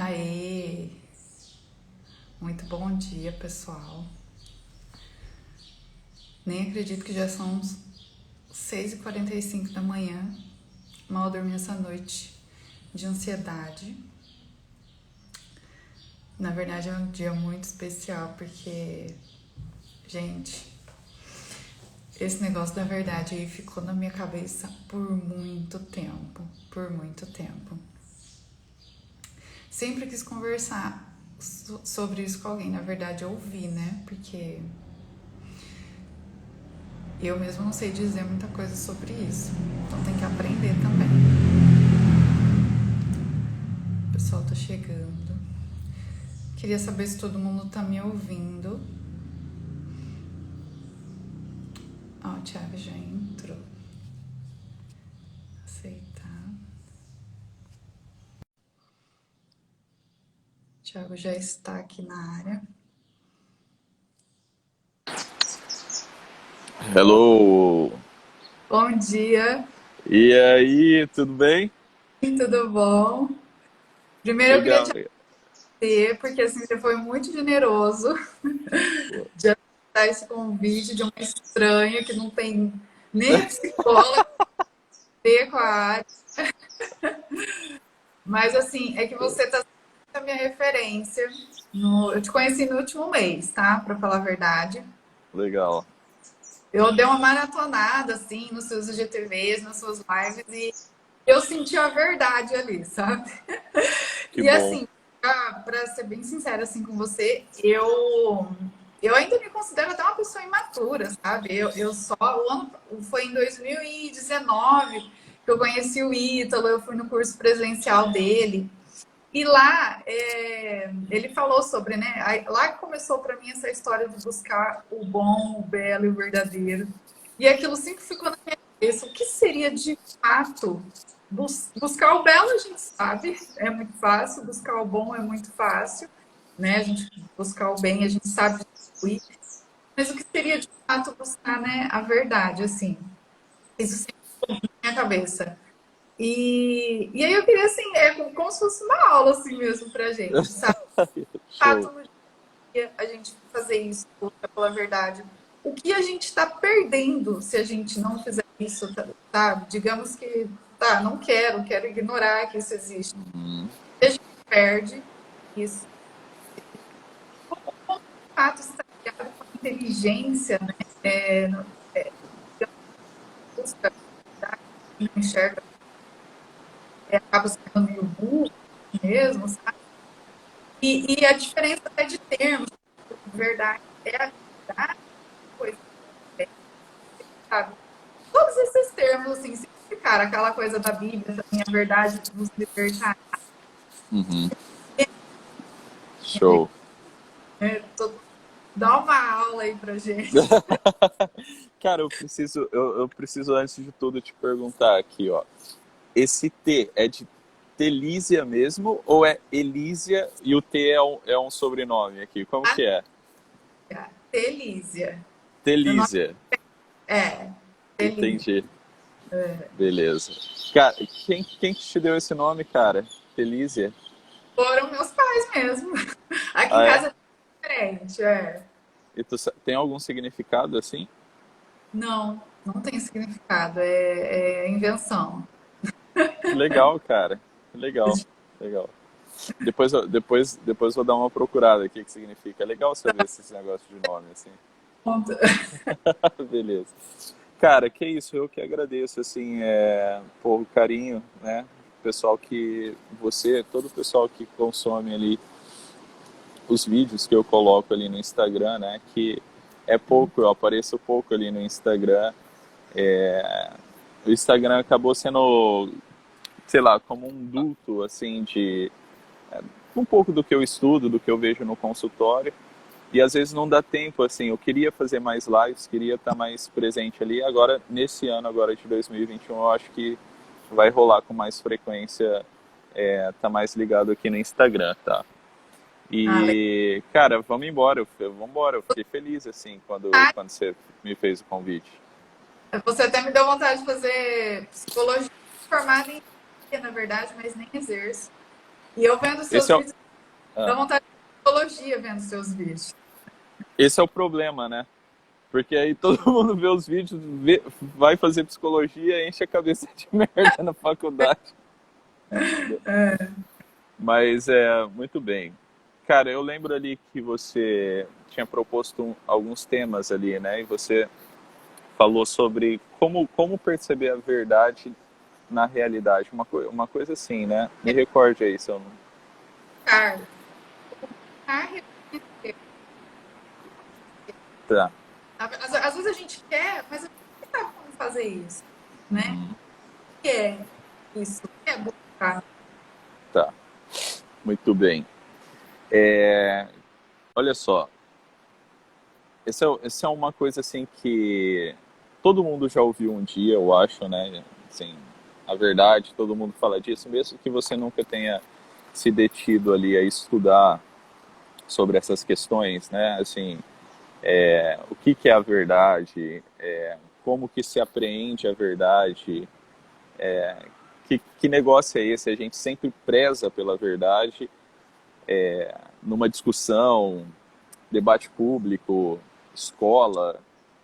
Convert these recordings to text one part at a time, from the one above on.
Aê! Muito bom dia, pessoal. Nem acredito que já são 6h45 da manhã. Mal dormi essa noite de ansiedade. Na verdade, é um dia muito especial porque, gente, esse negócio da verdade aí ficou na minha cabeça por muito tempo. Por muito tempo. Sempre quis conversar sobre isso com alguém, na verdade, ouvir, né? Porque eu mesmo não sei dizer muita coisa sobre isso. Então tem que aprender também. O pessoal tá chegando. Queria saber se todo mundo tá me ouvindo. Ó, o Thiago já entrou. Aceitar. O Thiago já está aqui na área. Hello! Bom dia, E aí, tudo bem? tudo bom? Primeiro eu queria Legal, te legal. agradecer, porque assim, você foi muito generoso Pô. de aceitar esse convite de uma estranha que não tem nem psicóloga a ver com a área. Mas assim, é que Pô, você tá sendo a minha referência. Eu te conheci no último mês, tá? Pra falar a verdade. legal. Eu dei uma maratonada, assim, nos seus IGTVs, nas suas lives, e eu senti a verdade ali, sabe? Que E bom. assim, pra ser bem sincera assim com você, eu ainda me considero até uma pessoa imatura, sabe? Eu só, foi em 2019 que eu conheci o Ítalo, eu fui no curso presencial dele. E lá, ele falou sobre, né? Lá que começou para mim essa história de buscar o bom, o belo e o verdadeiro. E aquilo sempre ficou na minha cabeça. O que seria de fato buscar o belo? A gente sabe, é muito fácil. Buscar o bom é muito fácil, né? A gente buscar o bem, a gente sabe distribuir. Mas o que seria de fato buscar, né? A verdade, assim. Isso sempre na minha cabeça. E aí eu queria, assim, como se fosse uma aula, assim mesmo, pra gente, sabe? Show. Fato no dia a gente fazer isso, pela verdade. O que a gente está perdendo se a gente não fizer isso, sabe? Digamos que, tá, não quero ignorar que isso existe. Uhum. A gente perde isso. O fato está ligado com a inteligência, né? Busca, não enxerga, acaba sendo meio burro mesmo, sabe? E a diferença até de termos, verdade é a verdade, coisa, sabe? Todos esses termos, assim, simplificar aquela coisa da Bíblia também, a verdade nos libertar. Uhum. Show. Dá uma aula aí pra gente. Cara, eu preciso antes de tudo te perguntar aqui, ó. Esse T é de Telísia mesmo ou é Elísia e o T é um sobrenome aqui? Como que é? Delícia. Meu nome Telísia. é Delícia. Entendi. Beleza. Cara, quem que te deu esse nome, cara? Telísia? Foram meus pais mesmo. Aqui em Ah, é? casa é diferente, é. E tem algum significado assim? Não, não tem significado, é invenção. Que legal, cara. Que legal. Legal. Depois vou dar uma procurada aqui que significa. É legal saber esses negócios de nome, assim. Beleza. Cara, que isso, eu que agradeço, assim, por o carinho, né? Pessoal que todo o pessoal que consome ali os vídeos que eu coloco ali no Instagram, né? Que é pouco, eu apareço pouco ali no Instagram. O Instagram acabou sendo, sei lá, como um duto, assim, de um pouco do que eu estudo, do que eu vejo no consultório. E às vezes não dá tempo, assim, eu queria fazer mais lives, queria estar mais presente ali. Agora, nesse ano agora de 2021, eu acho que vai rolar com mais frequência, tá mais ligado aqui no Instagram, tá? Ah, E, cara, vamos embora. Eu fiquei feliz, assim, quando você me fez o convite. você até me deu vontade de fazer psicologia formada em na verdade, mas nem exerço. E eu vendo seus Esse é o, vídeos, dá ah, vontade de psicologia vendo seus vídeos. esse é o problema, né? Porque aí todo mundo vê os vídeos, vai fazer psicologia, enche a cabeça de merda na faculdade. Mas é muito bem. Cara, eu lembro ali que você tinha proposto alguns temas ali, né? E você falou sobre como perceber a verdade na realidade. Uma coisa assim, né? Me recorde aí, se eu não... Cara, a Tá. às vezes a gente quer, mas a gente não sabe como fazer isso, né? O que é isso? O que é buscar? Tá. Muito bem. É, olha só, essa é uma coisa assim que todo mundo já ouviu um dia, eu acho, né? Assim, a verdade, todo mundo fala disso, mesmo que você nunca tenha se detido ali a estudar sobre essas questões, né? Assim, o que que é a verdade, como que se apreende a verdade, que negócio é esse? A gente sempre preza pela verdade numa discussão, debate público, escola,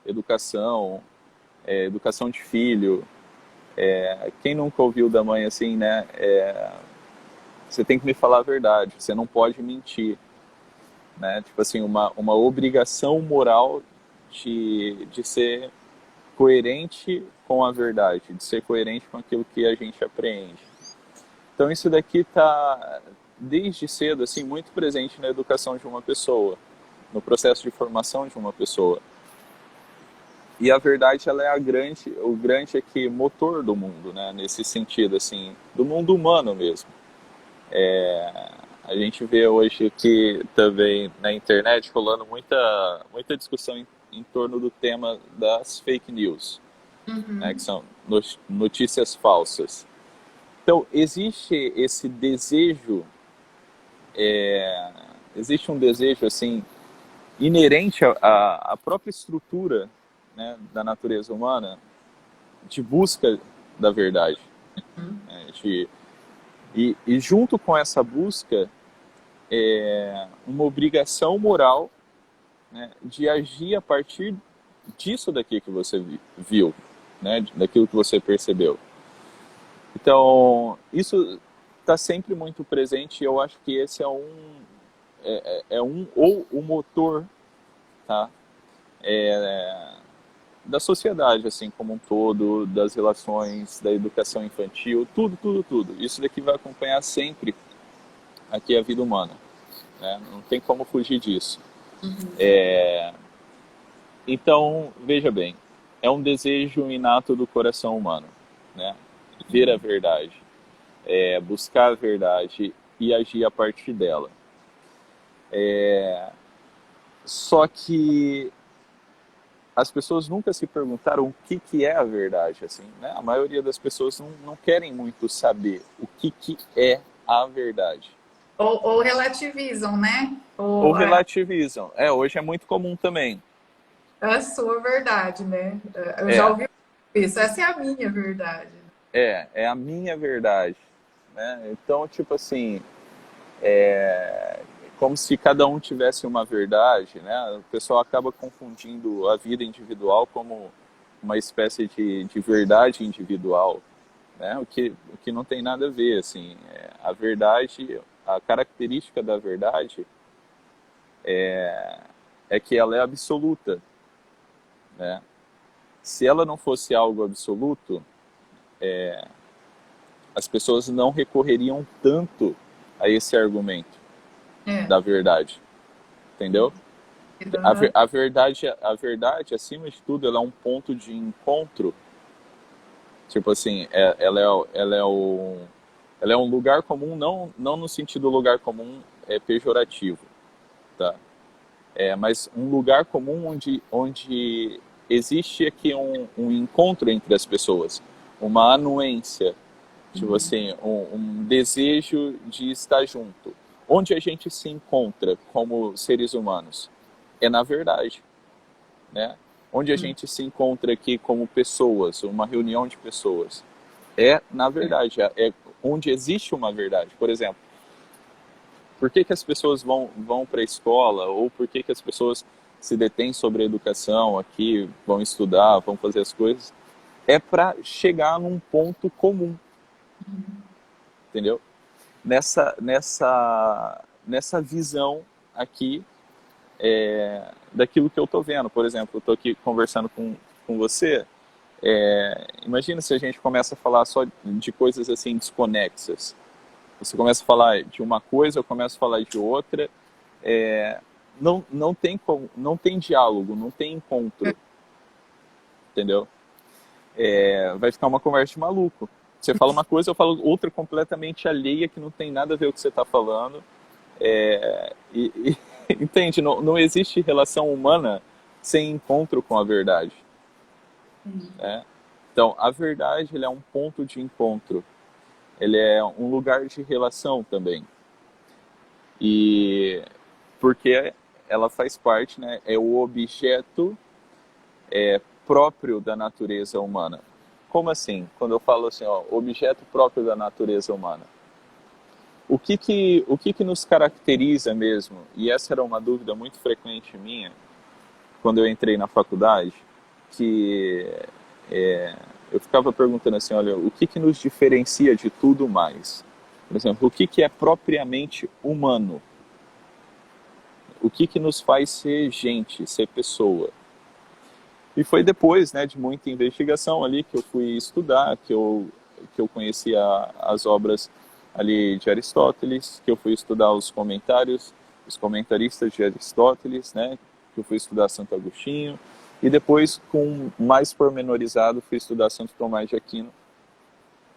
educação, educação de filho. Quem nunca ouviu da mãe assim, né? Você tem que me falar a verdade, você não pode mentir, né? Tipo assim, uma obrigação moral de ser coerente com a verdade, de ser coerente com aquilo que a gente apreende. Então isso daqui está desde cedo assim muito presente na educação de uma pessoa, no processo de formação de uma pessoa. E a verdade ela é o grande aqui motor do mundo, né? Nesse sentido assim, do mundo humano mesmo. A gente vê hoje aqui também na internet rolando muita discussão em torno do tema das fake news, né? Que são notícias falsas. Então existe esse desejo, existe um desejo assim inerente à própria estrutura, né, da natureza humana de busca da verdade, né, e junto com essa busca uma obrigação moral, né, de agir a partir disso daqui que você viu, né, daquilo que você percebeu. Então isso está sempre muito presente e eu acho que esse é um ou o motor, tá? Da sociedade, assim, como um todo, das relações, da educação infantil, tudo. Isso daqui vai acompanhar sempre aqui a vida humana, né? Não tem como fugir disso. Então, veja bem, é um desejo inato do coração humano, né? Ver a verdade, buscar a verdade e agir a partir dela. Só que as pessoas nunca se perguntaram o que é a verdade, assim, né? A maioria das pessoas não querem muito saber o que é a verdade. Ou relativizam, né? Ou Ou relativizam. Hoje é muito comum também. a sua verdade, né? Eu já É, ouvi isso. Essa é a minha verdade. é a minha verdade, né? Então, tipo assim, como se cada um tivesse uma verdade, né? O pessoal acaba confundindo a vida individual como uma espécie de verdade individual, né? O que não tem nada a ver, assim. A verdade, a característica da verdade é que ela é absoluta, né? Se ela não fosse algo absoluto, as pessoas não recorreriam tanto a esse argumento É. da verdade, entendeu? Aham. A verdade, acima de tudo, ela é um ponto de encontro. Tipo assim, ela é um lugar comum, não no sentido lugar comum pejorativo, tá? Mas um lugar comum onde existe aqui um encontro entre as pessoas, uma anuência, tipo assim, um desejo de estar junto. Onde a gente se encontra como seres humanos? É na verdade, né? Onde a gente se encontra aqui como pessoas, uma reunião de pessoas. É na verdade, é onde existe uma verdade. Por exemplo, por que as pessoas vão para a escola, ou por que as pessoas se detêm sobre a educação aqui, vão estudar, vão fazer as coisas, é para chegar num ponto comum, entendeu? Nessa visão aqui daquilo que eu estou vendo. Por exemplo, eu estou aqui conversando com você, imagina se a gente começa a falar só de coisas assim desconexas. Você começa a falar de uma coisa, eu começo a falar de outra, não tem diálogo, não tem encontro, entendeu? Vai ficar uma conversa de maluco. Você fala uma coisa, eu falo outra completamente alheia, que não tem nada a ver com o que você está falando. Entende? Não existe relação humana sem encontro com a verdade. Né? Então, a verdade, ele é um ponto de encontro. Ele é um lugar de relação também. E porque ela faz parte, né? É o objeto próprio da natureza humana. Como assim? Quando eu falo assim, ó, objeto próprio da natureza humana. O que nos caracteriza mesmo? E essa era uma dúvida muito frequente minha quando eu entrei na faculdade, que eu ficava perguntando assim, olha, o que nos diferencia de tudo mais? Por exemplo, o que é propriamente humano? O que nos faz ser gente, ser pessoa? E foi depois, né, de muita investigação ali que eu fui estudar, que eu conheci as obras ali de Aristóteles, que eu fui estudar os comentários, os comentaristas de Aristóteles, né, que eu fui estudar Santo Agostinho, e depois, com mais pormenorizado, fui estudar Santo Tomás de Aquino,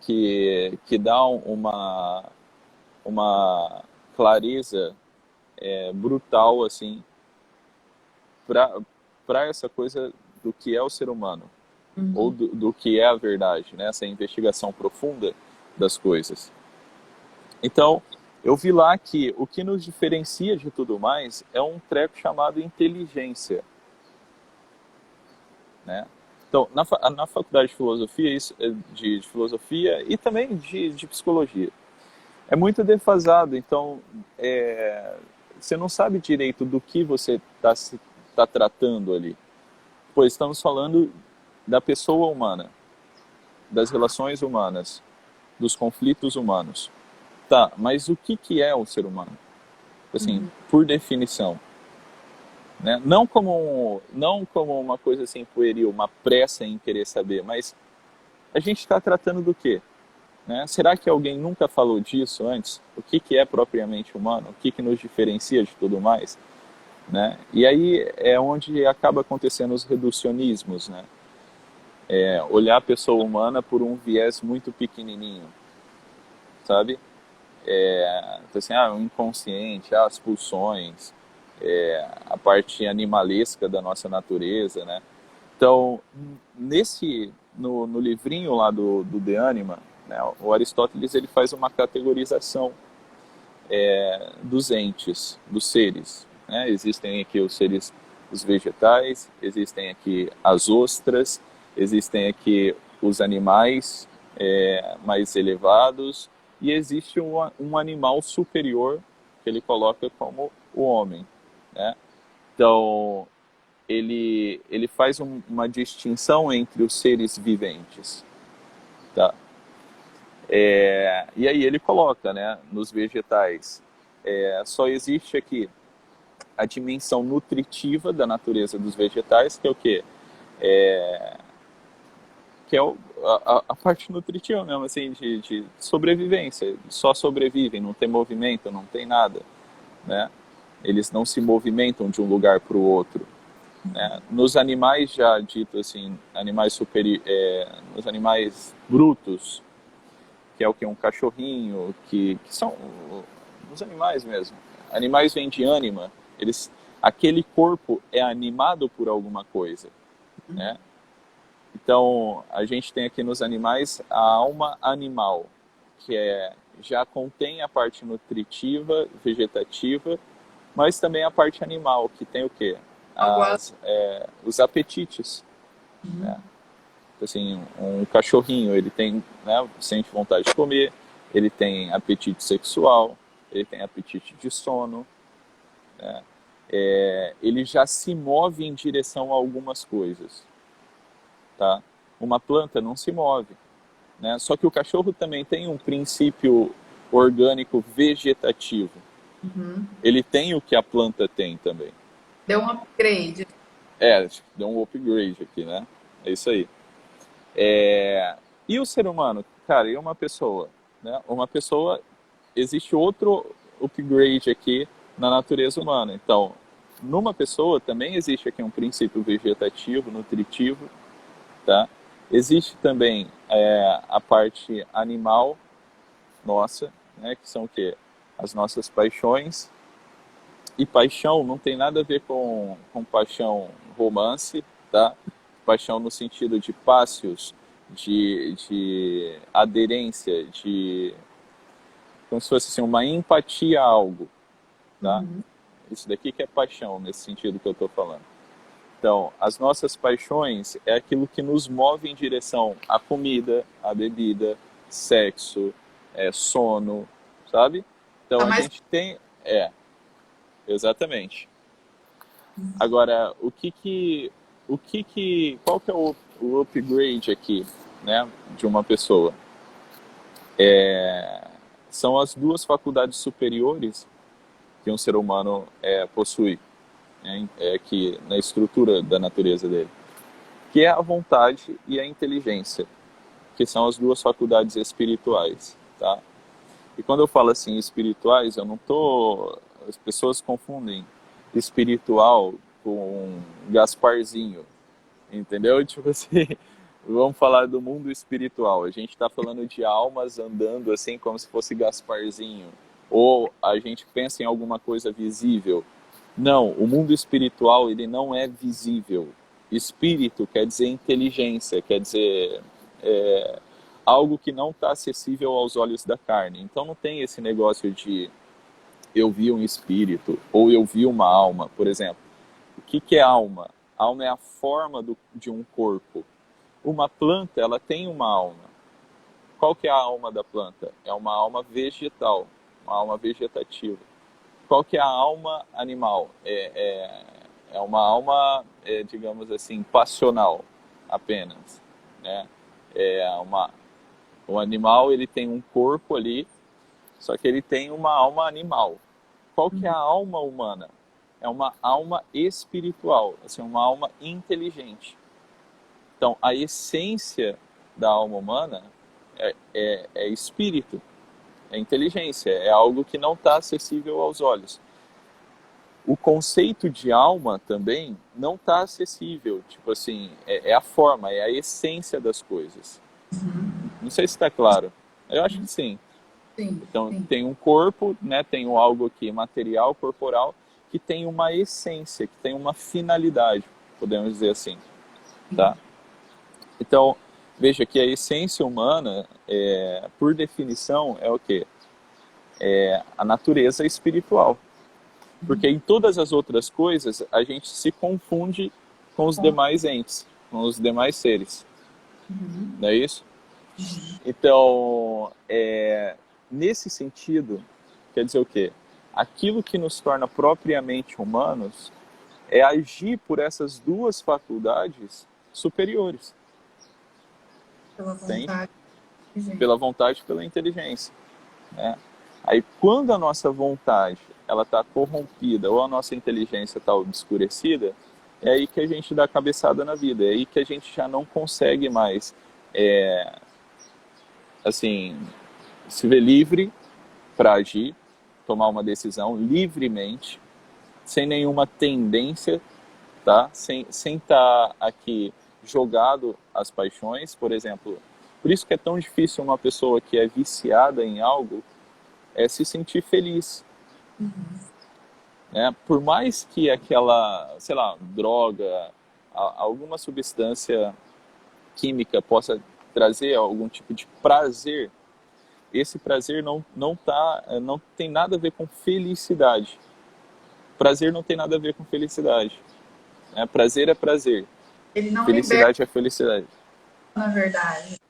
que dá uma clareza brutal, assim, para essa coisa do que é o ser humano, ou do que é a verdade, né? Essa investigação profunda das coisas. Então, eu vi lá que o que nos diferencia de tudo mais é um treco chamado inteligência. Né? Então, na faculdade de filosofia, de filosofia e também de psicologia, é muito defasado. Então, você não sabe direito do que você está tratando ali. Pois estamos falando da pessoa humana, das relações humanas, dos conflitos humanos. Tá, mas o que é o ser humano? Assim, por definição. Né? Não como uma coisa assim pueril, uma pressa em querer saber, mas a gente está tratando do quê? Né? Será que alguém nunca falou disso antes? O que é propriamente humano? O que nos diferencia de tudo mais? Né? E aí é onde acaba acontecendo os reducionismos, né? Olhar a pessoa humana por um viés muito pequenininho, sabe? Assim, o inconsciente, as pulsões, a parte animalesca da nossa natureza, né? Então, no livrinho lá do De Anima, né, o Aristóteles ele faz uma categorização dos entes, dos seres. Né? Existem aqui os seres, os vegetais, existem aqui as ostras, existem aqui os animais mais elevados, e existe um animal superior que ele coloca como o homem. Né? Então, ele faz uma distinção entre os seres viventes. Tá? E aí ele coloca, né, nos vegetais, só existe aqui a dimensão nutritiva da natureza dos vegetais, que é o quê? Que é a parte nutritiva mesmo, assim, de sobrevivência. Só sobrevivem, não tem movimento, não tem nada. Né? Eles não se movimentam de um lugar para o outro. Né? Nos animais, já dito assim, nos animais brutos, que é o que? Um cachorrinho, que são os animais mesmo. Animais vêm de ânima, aquele corpo é animado por alguma coisa. Né? Então, a gente tem aqui nos animais a alma animal, que já contém a parte nutritiva, vegetativa, mas também a parte animal, que tem o quê? Os apetites. Né? Assim, um cachorrinho, ele tem, né, sente vontade de comer, ele tem apetite sexual, ele tem apetite de sono, né? Ele já se move em direção a algumas coisas, tá? Uma planta não se move, né? Só que o cachorro também tem um princípio orgânico vegetativo. Uhum. Ele tem o que a planta tem também. Deu um upgrade. Deu um upgrade aqui, né? É isso aí. E o ser humano, cara, e uma pessoa, né? Uma pessoa, existe outro upgrade aqui na natureza humana. Então, numa pessoa também existe aqui um princípio vegetativo, nutritivo, tá? Existe também a parte animal nossa, né? Que são o quê? As nossas paixões. E paixão não tem nada a ver com paixão romance, tá? Paixão no sentido de passios, de aderência, como se fosse assim, uma empatia a algo, tá? Uhum. Isso daqui que é paixão, nesse sentido que eu estou falando. Então, as nossas paixões é aquilo que nos move em direção à comida, à bebida, sexo, sono, sabe? Então, Tá a mais. gente tem... Exatamente. Agora, qual que é o upgrade aqui, né, de uma pessoa? São as duas faculdades superiores que um ser humano possui, né, que na estrutura da natureza dele, que é a vontade e a inteligência, que são as duas faculdades espirituais, tá? E quando eu falo assim espirituais, eu não tô... As pessoas confundem espiritual com Gasparzinho, entendeu? Tipo assim, vamos falar do mundo espiritual. A gente está falando de almas andando assim como se fosse Gasparzinho. Ou a gente pensa em alguma coisa visível. Não, o mundo espiritual ele não é visível. Espírito quer dizer inteligência, quer dizer algo que não está acessível aos olhos da carne. Então não tem esse negócio de eu vi um espírito ou eu vi uma alma, por exemplo. O que é alma? Alma é a forma de um corpo. Uma planta, ela tem uma alma. Qual que é a alma da planta? É uma alma vegetal, uma alma vegetativa. Qual que é a alma animal? É uma alma, digamos assim, passional apenas, né? O animal ele tem um corpo ali, só que ele tem uma alma animal. Qual que é a alma humana? É uma alma espiritual, assim, uma alma inteligente. Então, a essência da alma humana é espírito, é inteligência, é algo que não está acessível aos olhos. O conceito de alma também não está acessível, tipo assim, é a forma, é a essência das coisas. Não sei se está claro. Eu acho que sim. Sim, Então, sim. tem um corpo, né, tem algo aqui material, corporal, que tem uma essência, que tem uma finalidade, podemos dizer assim, tá? Então, veja que a essência humana, por definição, é o quê? É a natureza espiritual. Porque em todas as outras coisas, a gente se confunde com os demais entes, com os demais seres. Não é isso? Então, nesse sentido, quer dizer o quê? Aquilo que nos torna propriamente humanos é agir por essas duas faculdades superiores, Pela entende? vontade, gente. Pela vontade e pela inteligência, né? Aí, quando a nossa vontade ela está corrompida ou a nossa inteligência está obscurecida, é aí que a gente dá cabeçada na vida, é aí que a gente já não consegue mais, assim, se ver livre para agir, tomar uma decisão livremente, sem nenhuma tendência, tá? Sem estar aqui jogado às paixões, por exemplo. Por isso que é tão difícil uma pessoa que é viciada em algo se sentir feliz, né? Por mais que aquela, sei lá, droga, alguma substância química possa trazer algum tipo de prazer, esse prazer não tem nada a ver com felicidade. Prazer não tem nada a ver com felicidade, né? Prazer é prazer, Ele não liberta, felicidade é felicidade. na verdade.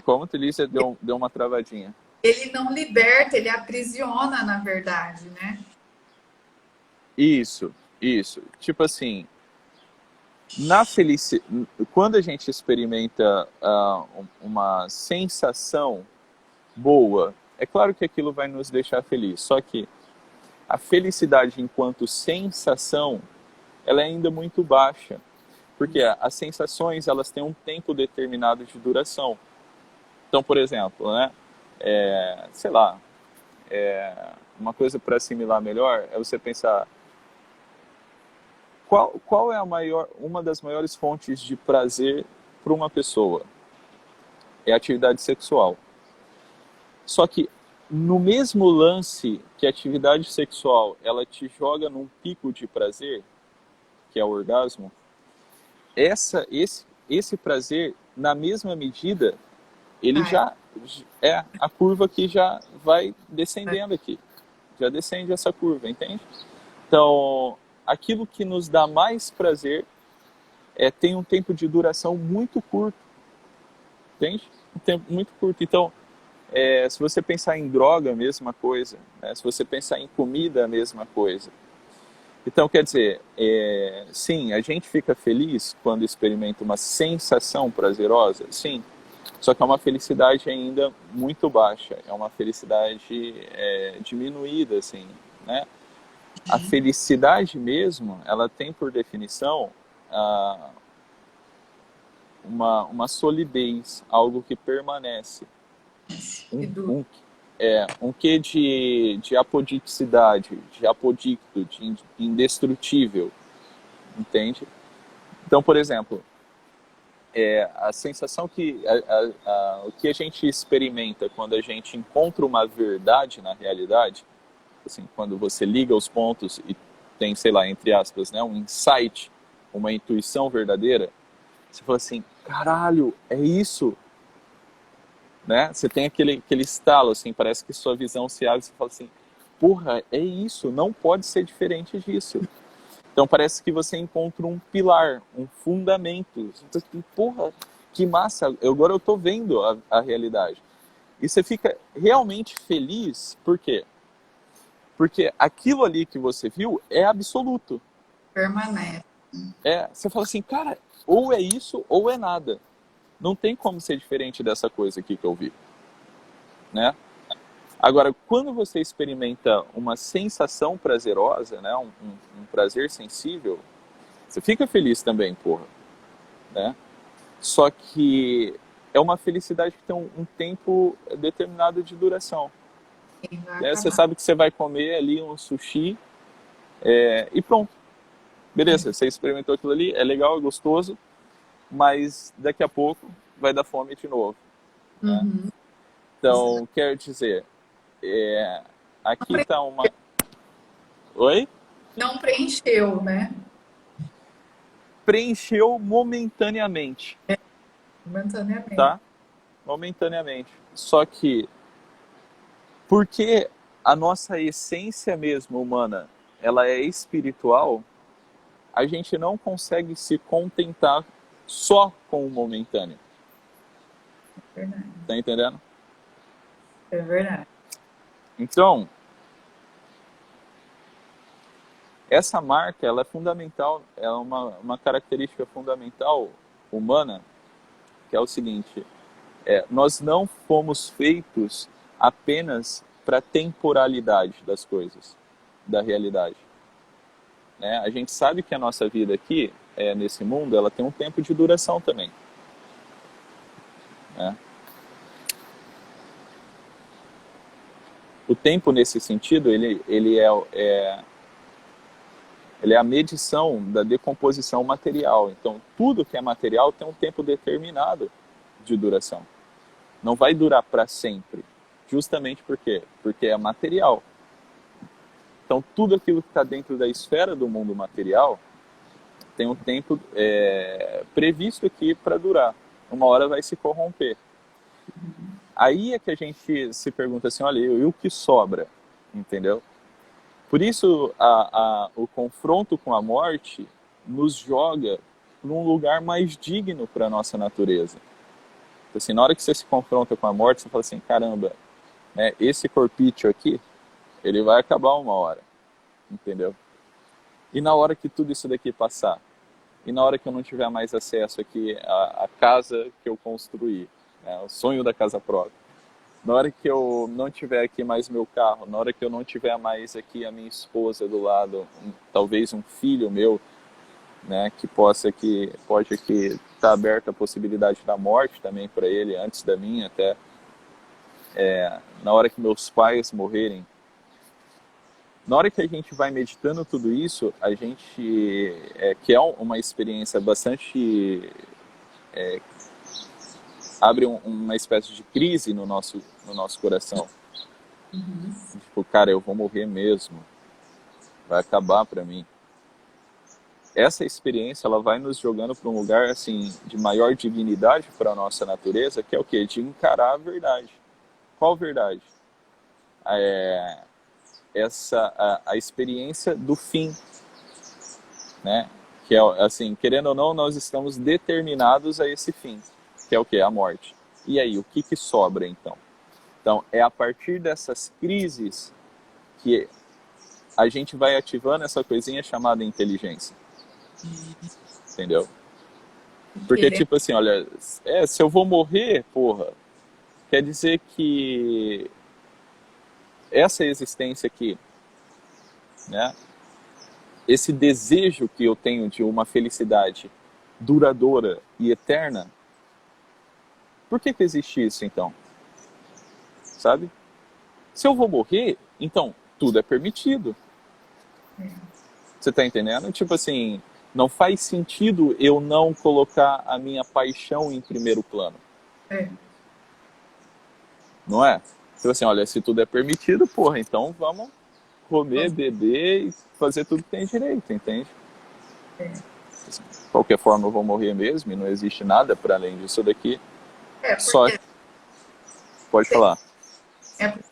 Como tu disse, deu uma travadinha. ele não liberta, ele aprisiona, na verdade, né? Isso, isso. Tipo assim, quando a gente experimenta uma sensação boa, é claro que aquilo vai nos deixar felizes. Só que a felicidade enquanto sensação, ela é ainda muito baixa. Porque as sensações, elas têm um tempo determinado de duração. Então, por exemplo, né, sei lá, uma coisa para assimilar melhor é você pensar qual é uma das maiores fontes de prazer para uma pessoa? É a atividade sexual. Só que no mesmo lance que a atividade sexual ela te joga num pico de prazer, que é o orgasmo, esse prazer, na mesma medida, ele Ah, já é a curva que já vai descendendo aqui. Já descende essa curva, entende? Então, aquilo que nos dá mais prazer tem um tempo de duração muito curto, entende? Um tempo muito curto. Então, se você pensar em droga, a mesma coisa. Né? Se você pensar em comida, a mesma coisa. Então, quer dizer, sim, a gente fica feliz quando experimenta uma sensação prazerosa, sim. Só que é uma felicidade ainda muito baixa. É uma felicidade diminuída, assim, né? A felicidade mesmo, ela tem por definição uma solidez, algo que permanece. que Um, duro. um, um quê de apodicticidade, de apodicto, de indestrutível, entende? Então, por exemplo, a sensação que o que a gente experimenta quando a gente encontra uma verdade na realidade, assim, quando você liga os pontos e tem, sei lá, entre aspas, né, um insight, uma intuição verdadeira, você fala assim, caralho, é isso, né? Você tem aquele estalo, assim, parece que sua visão se abre e você fala assim, porra, é isso, não pode ser diferente disso. Então parece que você encontra um pilar, um fundamento. Você fala assim, porra, que massa, agora eu tô vendo a realidade. E você fica realmente feliz, por quê? Porque aquilo ali que você viu é absoluto. Permanece. Você fala assim, cara, ou é isso ou é nada. Não tem como ser diferente dessa coisa aqui que eu vi, né? Agora, quando você experimenta uma sensação prazerosa, né, um prazer sensível, você fica feliz também, porra, né? Só que é uma felicidade que tem um tempo determinado de duração. Vai Né? Você acabar. sabe que você vai comer ali um sushi e pronto. Beleza, você experimentou aquilo ali, é legal, é gostoso, mas daqui a pouco vai dar fome de novo. Né? Uhum. Então, quer dizer, aqui está uma... Oi? Não preencheu, né? Preencheu momentaneamente, Momentaneamente. tá? Momentaneamente. Só que, porque a nossa essência mesmo humana, ela é espiritual, a gente não consegue se contentar só com o momentâneo. É verdade. Tá entendendo? É verdade. Então, essa marca, ela é fundamental, é uma característica fundamental humana, que é o seguinte, nós não fomos feitos apenas para a temporalidade das coisas, da realidade. Né? A gente sabe que a nossa vida aqui, nesse mundo, ela tem um tempo de duração também. Né? O tempo, nesse sentido, ele é a medição da decomposição material. Então, tudo que é material tem um tempo determinado de duração. Não vai durar para sempre. Justamente por quê? Porque é material. Então, tudo aquilo que está dentro da esfera do mundo material tem um tempo previsto aqui para durar. Uma hora vai se corromper. Aí é que a gente se pergunta assim, olha, e o que sobra? Entendeu? Por isso, o confronto com a morte nos joga num lugar mais digno para a nossa natureza. Assim, na hora que você se confronta com a morte, você fala assim, caramba, né? Esse corpício aqui, ele vai acabar uma hora, entendeu? E na hora que tudo isso daqui passar, e na hora que eu não tiver mais acesso aqui à casa que eu construí, né, o sonho da casa própria, na hora que eu não tiver aqui mais meu carro, na hora que eu não tiver mais aqui a minha esposa do lado, talvez um filho meu, né, que pode aqui estar aberta a possibilidade da morte também para ele, antes da minha até, na hora que meus pais morrerem, na hora que a gente vai meditando tudo isso, a gente que é uma experiência bastante abre uma espécie de crise no nosso coração. Uhum. Tipo, cara, eu vou morrer mesmo, vai acabar para mim. Essa experiência ela vai nos jogando para um lugar assim de maior dignidade para a nossa natureza, que é o quê? De encarar a verdade. Qual verdade? A experiência do fim, né? Que é assim, querendo ou não, nós estamos determinados a esse fim, que é o quê? A morte. E aí, o que sobra então? Então, é a partir dessas crises que a gente vai ativando essa coisinha chamada inteligência. Entendeu? Porque, Querendo. tipo assim, olha, se eu vou morrer, porra, quer dizer que essa existência aqui, né? Esse desejo que eu tenho de uma felicidade duradoura e eterna, por que existe isso, então? Sabe? Se eu vou morrer, então tudo é permitido. Você tá entendendo? Tipo assim, não faz sentido eu não colocar a minha paixão em primeiro plano. É. Não é? Tipo assim, olha, se tudo é permitido, porra, então vamos comer, beber e fazer tudo que tem direito, entende? De qualquer forma eu vou morrer mesmo e não existe nada para além disso daqui. Só Porque pode falar.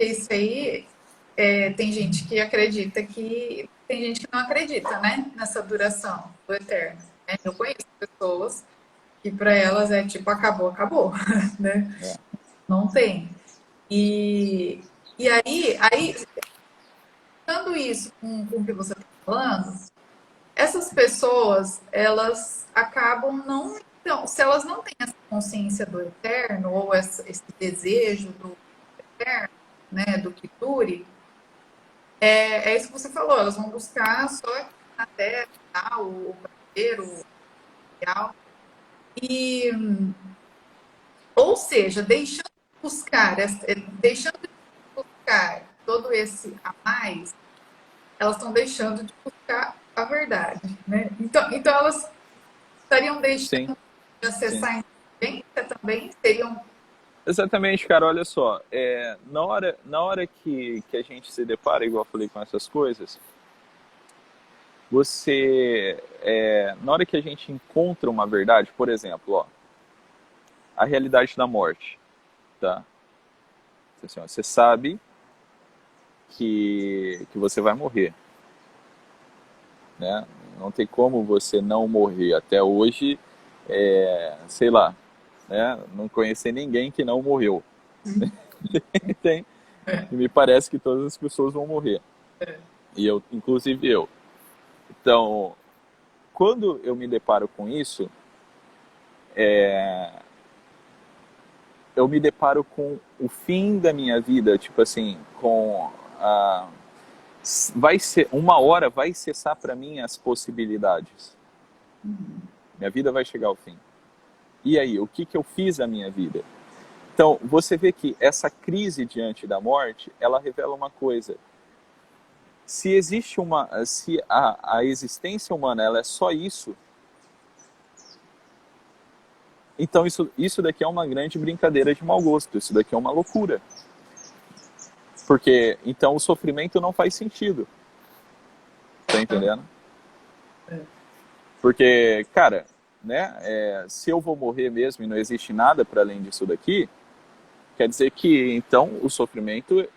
isso aí tem gente que acredita que tem gente que não acredita, né? Nessa duração do eterno. Né? Eu conheço pessoas que para elas é tipo acabou, acabou, né? É. Não tem. E aí, dando isso com o que você está falando, essas pessoas, elas acabam não. Então, se elas não têm essa consciência do eterno, ou esse desejo do eterno, né, do que dure, é isso que você falou, elas vão buscar só aqui na Terra, tá, o prazer, o ideal. E, ou seja, deixando de buscar todo esse a mais, elas estão deixando de buscar a verdade, né? Então elas estariam Sim, deixando de sim. acessar a inteligência também, seriam. Exatamente, cara, olha só. Na hora que a gente se depara, igual eu falei, com essas coisas, na hora que a gente encontra uma verdade, por exemplo, ó, a realidade da morte, tá? Assim, ó, você sabe que você vai morrer, né? Não tem como você não morrer. Até hoje, sei lá, né? Não conheci ninguém que não morreu. Tem, e me parece que todas as pessoas vão morrer. E eu, inclusive eu. Então, quando eu me deparo com isso, eu me deparo com o fim da minha vida, tipo assim, com a vai ser uma hora vai cessar para mim as possibilidades. Minha vida vai chegar ao fim. E aí, o que eu fiz na minha vida? Então, você vê que essa crise diante da morte, ela revela uma coisa. Se a existência humana ela é só isso, então isso daqui é uma grande brincadeira de mau gosto, isso daqui é uma loucura. Porque então o sofrimento não faz sentido. Tá entendendo? Porque, cara, né, se eu vou morrer mesmo e não existe nada para além disso daqui, quer dizer que então o sofrimento,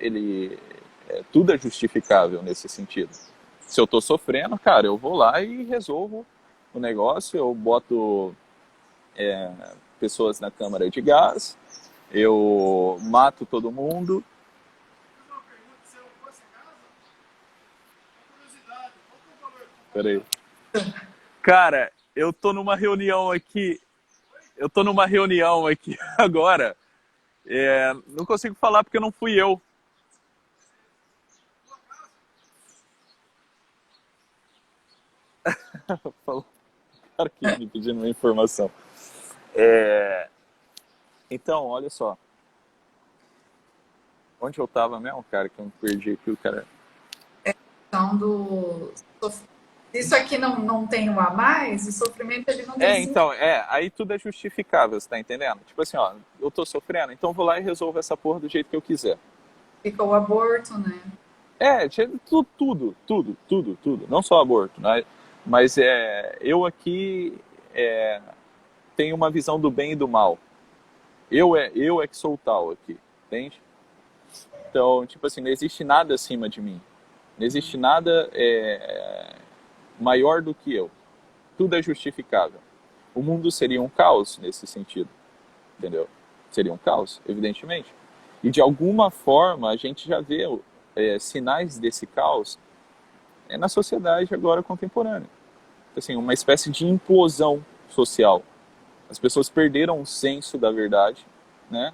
tudo é justificável nesse sentido. Se eu tô sofrendo, cara, eu vou lá e resolvo o negócio, eu boto pessoas na câmara de gás, eu mato todo mundo, Peraí. Cara, eu tô numa reunião aqui. Eu tô numa reunião aqui agora. Não consigo falar porque não fui eu. Falou o cara aqui me pedindo uma informação. Então, olha só. Onde eu tava mesmo, cara, que eu me perdi aqui, o cara. Então, isso aqui não tem um a mais, o sofrimento ele não tem sentido. Então, aí tudo é justificável, você tá entendendo? Tipo assim, ó, eu tô sofrendo, então eu vou lá e resolvo essa porra do jeito que eu quiser. Fica o aborto, né? Tudo. Não só aborto, né? Mas eu aqui tenho uma visão do bem e do mal. Eu é que sou o tal aqui, entende? Então, tipo assim, não existe nada acima de mim. Não existe nada maior do que eu. Tudo é justificável. O mundo seria um caos nesse sentido, entendeu? Seria um caos, evidentemente. E de alguma forma a gente já vê sinais desse caos na sociedade agora contemporânea. Assim, uma espécie de implosão social. As pessoas perderam o senso da verdade, né?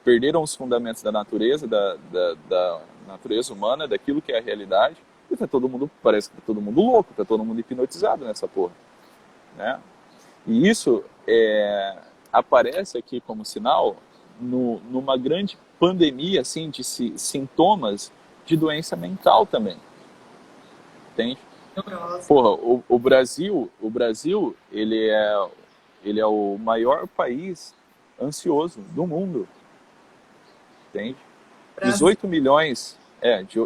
Perderam os fundamentos da natureza, da natureza humana, daquilo que é a realidade. E tá todo mundo, parece que tá todo mundo louco, tá todo mundo hipnotizado nessa porra, né? E isso aparece aqui como sinal numa grande pandemia assim, de sintomas de doença mental também, entende? Porra, o Brasil ele é o maior país ansioso do mundo, entende? Brasil.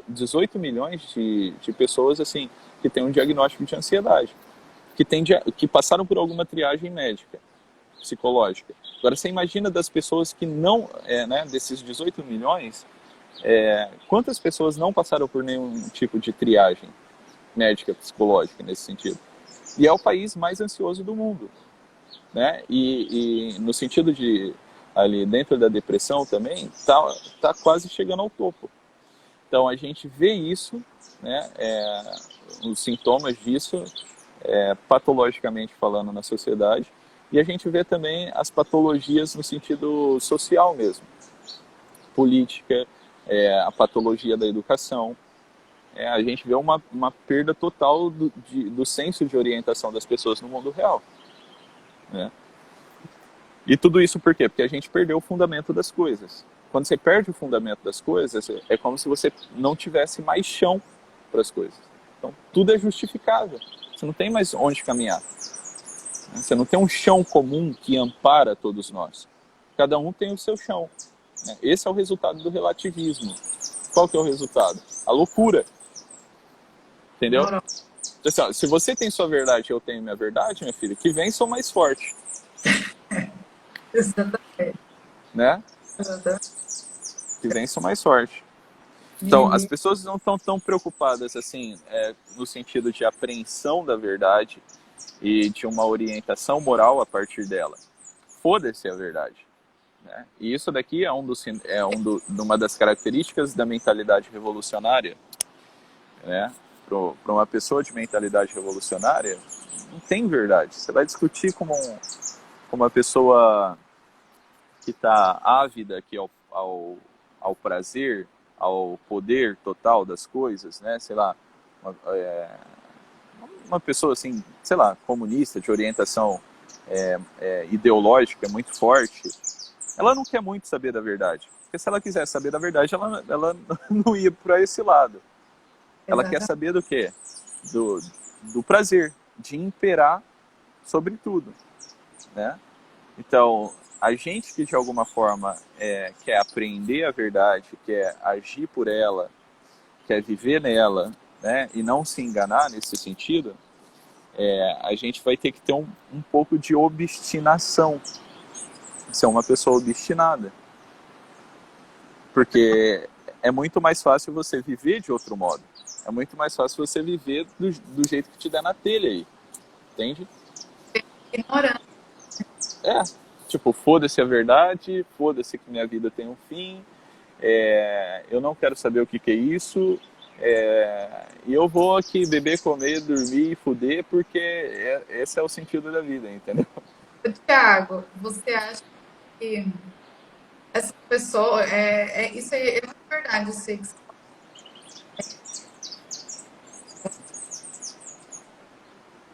18 milhões de pessoas assim que têm um diagnóstico de ansiedade, que passaram por alguma triagem médica, psicológica. Agora você imagina das pessoas que não, né, desses 18 milhões, quantas pessoas não passaram por nenhum tipo de triagem médica, psicológica nesse sentido? E é o país mais ansioso do mundo, né? E no sentido de ali dentro da depressão também tá quase chegando ao topo. Então a gente vê isso, né? Os sintomas disso, patologicamente falando na sociedade, e a gente vê também as patologias no sentido social mesmo, política, a patologia da educação. A gente vê uma perda total do senso de orientação das pessoas no mundo real, né? E tudo isso por quê? Porque a gente perdeu o fundamento das coisas. Quando você perde o fundamento das coisas, é como se você não tivesse mais chão para as coisas. Então, tudo é justificável. Você não tem mais onde caminhar. Você não tem um chão comum que ampara todos nós. Cada um tem o seu chão. Esse é o resultado do relativismo. Qual que é o resultado? A loucura. Entendeu? Assim, ó, se você tem sua verdade e eu tenho minha verdade, minha filha, que vem sou mais forte. Exatamente. Né? Que vem sou mais forte. Então, as pessoas não estão tão preocupadas assim, no sentido de apreensão da verdade e de uma orientação moral a partir dela. Foda-se a verdade. Né? E isso daqui é uma das características da mentalidade revolucionária. Né? Para uma pessoa de mentalidade revolucionária, não tem verdade. Você vai discutir com uma pessoa que está ávida aqui ao prazer, ao poder total das coisas, né? Sei lá, uma pessoa assim, sei lá, comunista, de orientação ideológica muito forte, ela não quer muito saber da verdade. Porque se ela quiser saber da verdade, ela não ia para esse lado. Ela quer saber do quê? Do prazer, de imperar sobre tudo, né? Então, a gente que de alguma forma quer aprender a verdade, quer agir por ela, quer viver nela, né, e não se enganar nesse sentido, a gente vai ter que ter um pouco de obstinação, ser uma pessoa obstinada. Porque é muito mais fácil você viver de outro modo. É muito mais fácil você viver do jeito que te der na telha aí. Entende? Ignorante. Tipo, foda-se a verdade, foda-se que minha vida tem um fim, eu não quero saber o que é isso, E eu vou aqui beber, comer, dormir e fuder, porque esse é o sentido da vida, entendeu? Tiago, você acha que essa pessoa, isso aí é muito verdade, eu sei que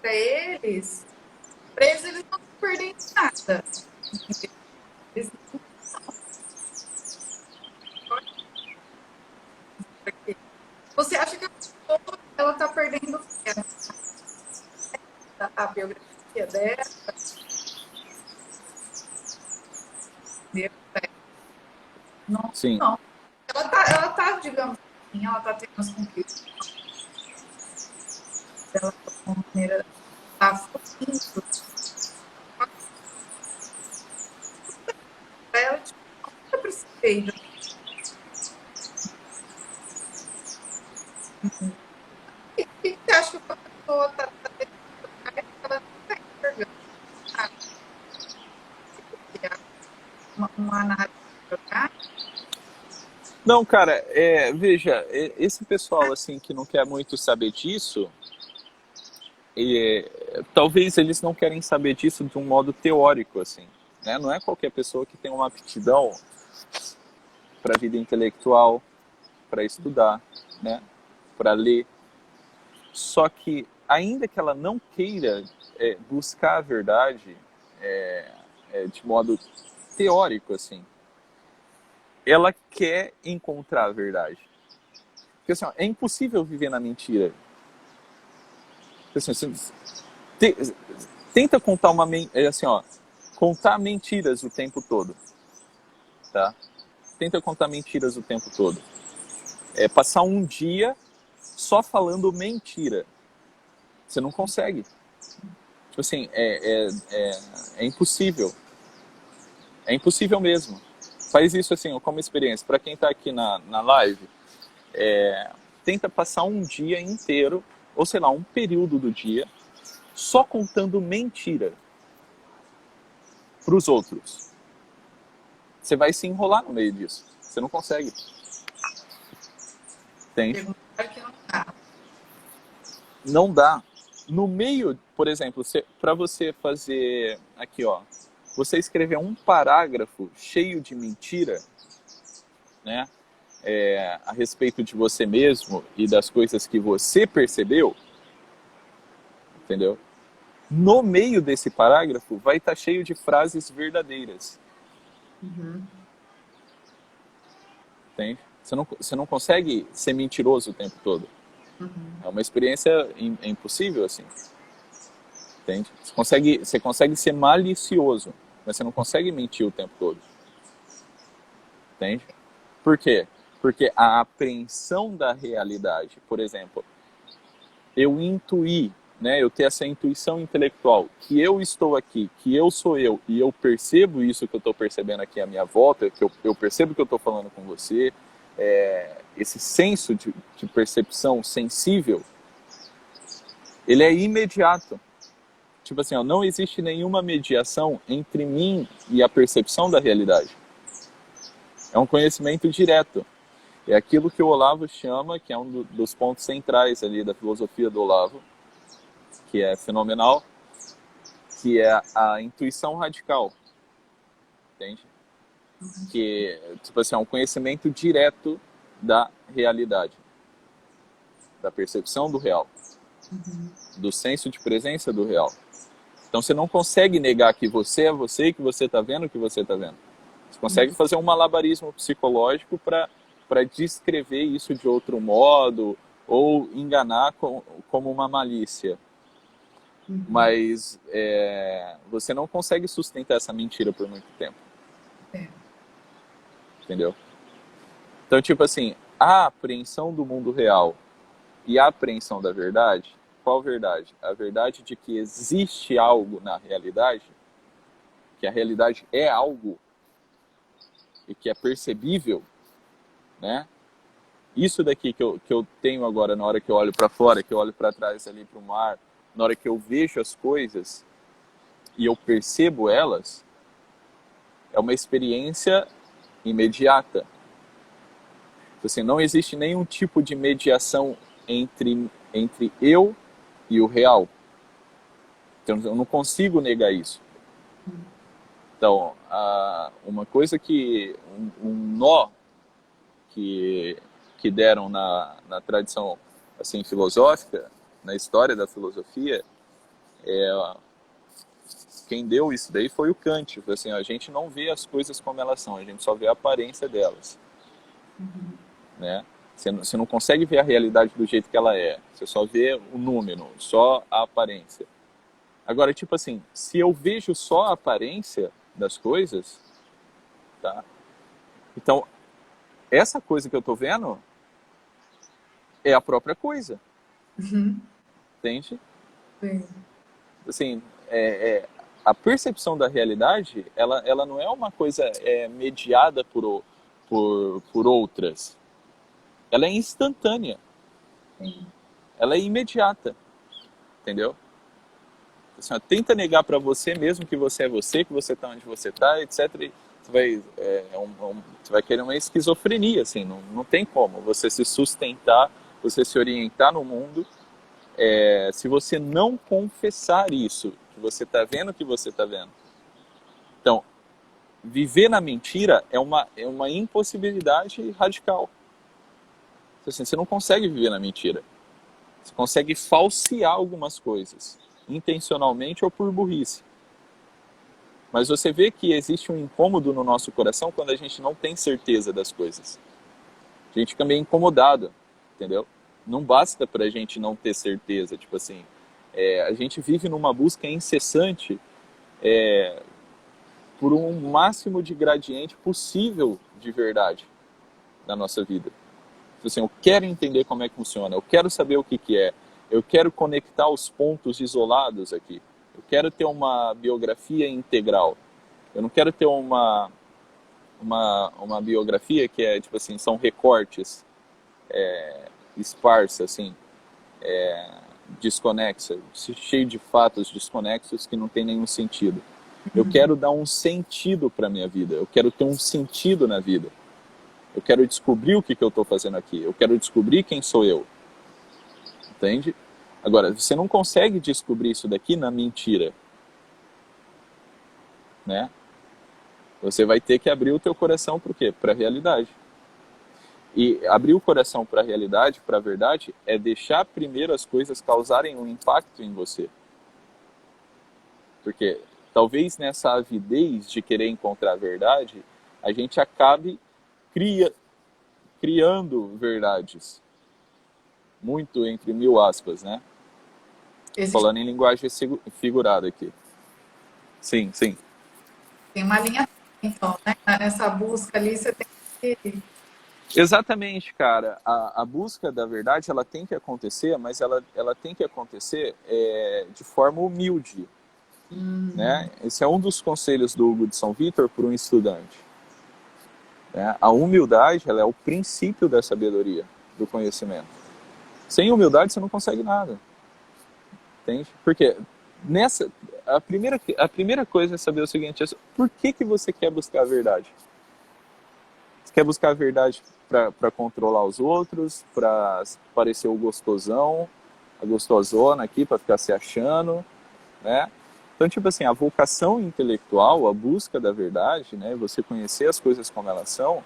para eles não estão perdendo nada. Eles não estão. Você acha que a pessoa ela está perdendo o quê? A biografia dela? Não, Sim. não. Ela tá, digamos assim, ela está tendo as conquistas dela de alguma maneira, está fluindo para ela, tipo, não precisa. O que você acha que a pessoa está tendo que ela não está enxergando? Sabe? Uma análise biográfica? Não, cara, veja, esse pessoal assim que não quer muito saber disso, talvez eles não querem saber disso de um modo teórico, assim, né? Não é qualquer pessoa que tem uma aptidão para a vida intelectual, para estudar, né? Para ler. Só que, ainda que ela não queira buscar a verdade de modo teórico, assim, ela quer encontrar a verdade. Porque assim, ó, é impossível viver na mentira. Assim, te, tenta contar assim, ó, contar mentiras o tempo todo, tá? Tenta contar mentiras o tempo todo. Passar um dia só falando mentira. Você não consegue. Tipo assim, é impossível. É impossível mesmo. Faz isso assim, como experiência. Para quem está aqui na live, tenta passar um dia inteiro, ou sei lá, um período do dia, só contando mentira para os outros. Você vai se enrolar no meio disso. Você não consegue. Entende? Que não está. Não dá. No meio, por exemplo, para você fazer aqui, ó, você escrever um parágrafo cheio de mentira, né, a respeito de você mesmo e das coisas que você percebeu, entendeu? No meio desse parágrafo vai estar cheio de frases verdadeiras, Uhum. entende? Você não consegue ser mentiroso o tempo todo. Uhum. É uma experiência impossível, assim. Entende? Você consegue ser malicioso, mas você não consegue mentir o tempo todo. Entende? Por quê? Porque a apreensão da realidade, por exemplo, eu intuir, né, eu ter essa intuição intelectual, que eu estou aqui, que eu sou eu, e eu percebo isso que eu estou percebendo aqui à minha volta, que eu percebo que eu estou falando com você, esse senso de percepção sensível, ele é imediato. Tipo assim, ó, não existe nenhuma mediação entre mim e a percepção da realidade. É um conhecimento direto. É aquilo que o Olavo chama, que é um dos pontos centrais ali da filosofia do Olavo, que é fenomenal, que é a intuição radical, entende? Que, tipo assim, é um conhecimento direto da realidade, da percepção do real, Uhum. do senso de presença do real. Então você não consegue negar que você é você e que você está vendo o que você está vendo. Você consegue fazer um malabarismo psicológico para descrever isso de outro modo ou enganar como uma malícia. Uhum. Mas você não consegue sustentar essa mentira por muito tempo. É. Entendeu? Então, tipo assim, a apreensão do mundo real e a apreensão da verdade, qual verdade? A verdade de que existe algo na realidade, que a realidade é algo e que é percebível, né? Isso daqui que eu tenho agora, na hora que eu olho para fora, que eu olho para trás ali para o mar, na hora que eu vejo as coisas e eu percebo elas, é uma experiência imediata. Assim, não existe nenhum tipo de mediação entre eu e o real. Então, eu não consigo negar isso. Então, uma coisa que... Um nó que deram na tradição assim, filosófica, na história da filosofia, quem deu isso daí foi o Kant. Assim, a gente não vê as coisas como elas são, a gente só vê a aparência delas. Né? Você não consegue ver a realidade do jeito que ela é. Você só vê o número, só a aparência. Agora, tipo assim, se eu vejo só a aparência das coisas, tá? Então, essa coisa que eu tô vendo é a própria coisa. Entende? Sim. Assim, a percepção da realidade, ela não é uma coisa mediada por outras. Ela é instantânea. Sim. Ela é imediata. Entendeu? Assim, ó, tenta negar para você mesmo que você está onde você está, etc. E você vai querer uma esquizofrenia, assim, não tem como você se sustentar, você se orientar no mundo, se você não confessar isso, que você está vendo o que você está vendo. Então, viver na mentira é uma impossibilidade radical. Assim, você não consegue viver na mentira. Você consegue falsear algumas coisas, intencionalmente ou por burrice. Mas você vê que existe um incômodo no nosso coração quando a gente não tem certeza das coisas. A gente fica meio incomodado, entendeu? Não basta pra gente não ter certeza. Tipo assim, a gente vive numa busca incessante por um máximo de gradiente possível de verdade na nossa vida. Tipo assim, eu quero entender como é que funciona, eu quero saber o que é, eu quero conectar os pontos isolados aqui. Eu quero ter uma biografia integral. Eu não quero ter uma biografia que é, tipo assim, são recortes esparsos, assim, desconexa, cheio de fatos desconexos que não tem nenhum sentido. Eu quero dar um sentido para a minha vida. Eu quero ter um sentido na vida. Eu quero descobrir o que eu estou fazendo aqui. Eu quero descobrir quem sou eu. Entende? Agora, você não consegue descobrir isso daqui na mentira. Né? Você vai ter que abrir o teu coração para o quê? Para a realidade. E abrir o coração para a realidade, para a verdade, é deixar primeiro as coisas causarem um impacto em você. Porque talvez nessa avidez de querer encontrar a verdade, a gente acabe criando verdades. Muito entre mil aspas, né? Existe, Falando em linguagem figurada aqui. Sim, sim. tem uma linha, então, né? Nessa busca ali, você tem que... Exatamente, cara. A busca da verdade, ela tem que acontecer, mas ela tem que acontecer de forma humilde. Né? Esse é um dos conselhos do Hugo de São Vítor para um estudante. Né? A humildade, ela é o princípio da sabedoria, do conhecimento. Sem humildade, você não consegue nada. Entende? Porque a primeira coisa é saber o seguinte: por que você quer buscar a verdade? Você quer buscar a verdade para controlar os outros, para parecer o gostosão, a gostosona aqui, para ficar se achando, né? Então, tipo assim, a vocação intelectual, a busca da verdade, né, você conhecer as coisas como elas são,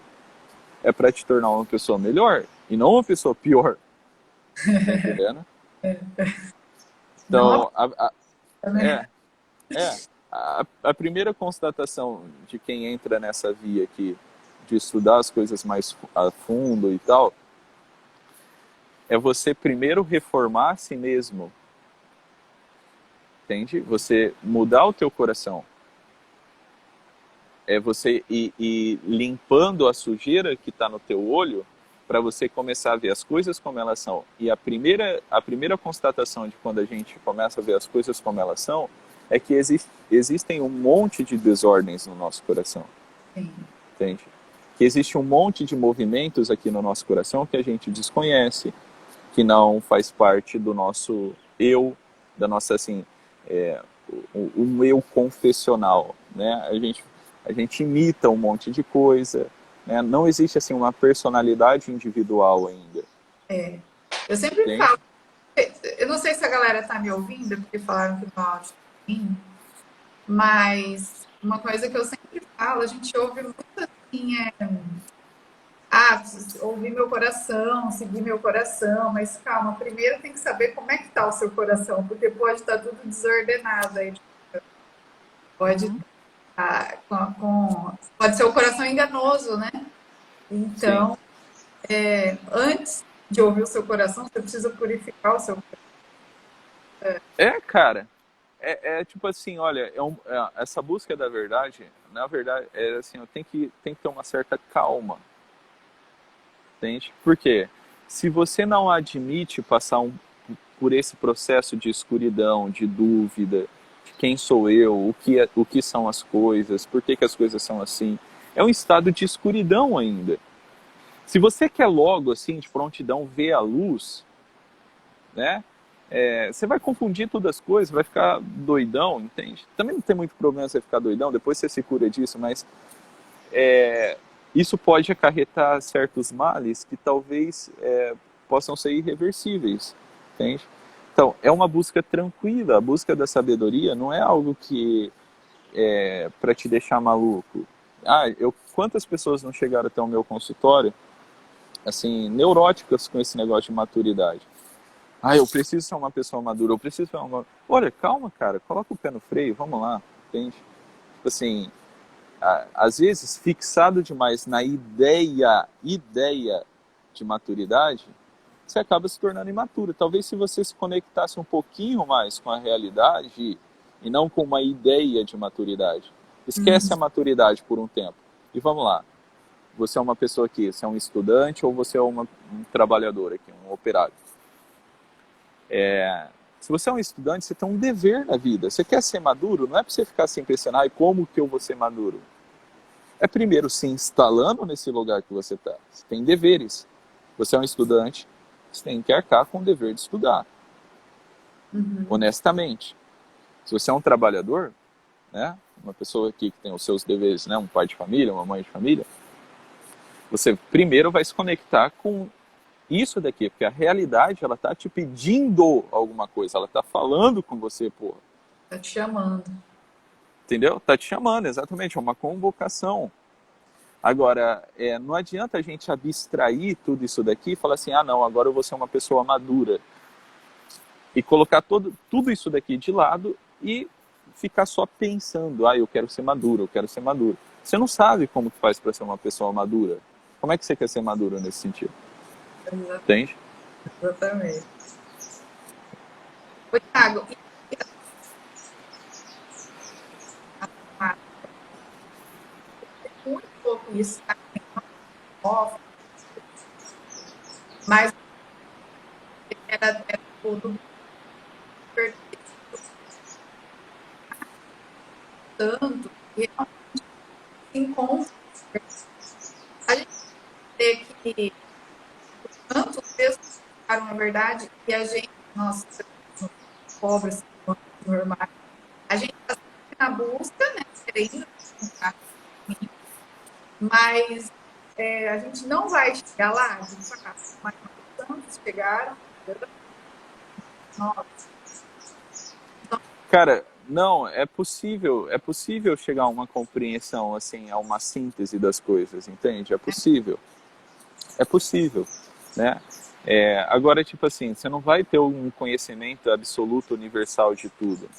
é para te tornar uma pessoa melhor e não uma pessoa pior. Tá entendendo? Não Então, aplica, né? a primeira constatação de quem entra nessa via aqui, de estudar as coisas mais a fundo e tal, é você primeiro reformar a si mesmo. Entende? Você mudar o teu coração. É você ir limpando a sujeira que está no teu olho para você começar a ver as coisas como elas são. E a primeira constatação de quando a gente começa a ver as coisas como elas são é que existem um monte de desordens no nosso coração. Sim. Entende? Que existe um monte de movimentos aqui no nosso coração que a gente desconhece, que não faz parte do nosso eu, da nossa, assim, um eu confessional, né? A gente imita um monte de coisa, né? Não existe assim uma personalidade individual ainda. Eu sempre Entende? falo, eu não sei se a galera tá me ouvindo, porque falaram que o meu áudio tá ruim, mas uma coisa que eu sempre falo, a gente ouve muito assim, preciso ouvir meu coração, seguir meu coração, mas calma, primeiro tem que saber como é que tá o seu coração, porque pode estar tudo desordenado aí, pode Uhum. estar pode ser o coração enganoso, né? Sim. Então, antes de ouvir o seu coração, você precisa purificar o seu Cara, é tipo assim, olha, essa busca da verdade, na verdade, é assim, tem que ter uma certa calma, entende? Por quê? Se você não admite passar por esse processo de escuridão, de dúvida, de quem sou eu, o que são as coisas, por que as coisas são assim, é um estado de escuridão ainda. Se você quer logo, assim, de prontidão, ver a luz, né? Você vai confundir todas as coisas, vai ficar doidão, entende? Também não tem muito problema você ficar doidão, depois você se cura disso, mas isso pode acarretar certos males que talvez possam ser irreversíveis, entende? Então, é uma busca tranquila, a busca da sabedoria não é algo que para te deixar maluco. Quantas pessoas não chegaram até o meu consultório, assim, neuróticas com esse negócio de maturidade? Eu preciso ser uma pessoa madura, eu preciso ser uma... Olha, calma, cara, coloca o pé no freio, vamos lá, entende? Tipo assim, às vezes, fixado demais na ideia de maturidade, você acaba se tornando imaturo. Talvez se você se conectasse um pouquinho mais com a realidade e não com uma ideia de maturidade. Esquece a maturidade por um tempo. E vamos lá. Você é uma pessoa aqui, você é um estudante ou você é um trabalhador aqui, um operário. Se você é um estudante, você tem um dever na vida. Você quer ser maduro? Não é para você ficar assim pensando, como que eu vou ser maduro? É primeiro se instalando nesse lugar que você está. Você tem deveres. Você é um estudante, você tem que arcar com o dever de estudar, honestamente. Se você é um trabalhador, né, uma pessoa aqui que tem os seus deveres, né, um pai de família, uma mãe de família, você primeiro vai se conectar com isso daqui, porque a realidade, ela tá te pedindo alguma coisa, ela tá falando com você, porra. tá te chamando. Entendeu? Tá te chamando, exatamente, é uma convocação. Agora, não adianta a gente abstrair tudo isso daqui e falar assim, não, agora eu vou ser uma pessoa madura. E colocar tudo isso daqui de lado e ficar só pensando, eu quero ser maduro, eu quero ser maduro. Você não sabe como que faz para ser uma pessoa madura. Como é que você quer ser maduro nesse sentido? Entende? Exatamente. Ô, Thiago, muito pouco isso, tá? Mas era tudo tanto que realmente se encontra. A gente vê que tantos textos falam a verdade e a gente, nós, pobres, normais, a gente está sempre na busca, né? Querendo encontrar caminho, mas a gente não vai chegar lá de fato, mas tantos chegaram, nós. Cara, não, é possível chegar a uma compreensão, assim, a uma síntese das coisas, entende? É possível, né? Agora, tipo assim, você não vai ter um conhecimento absoluto, universal de tudo,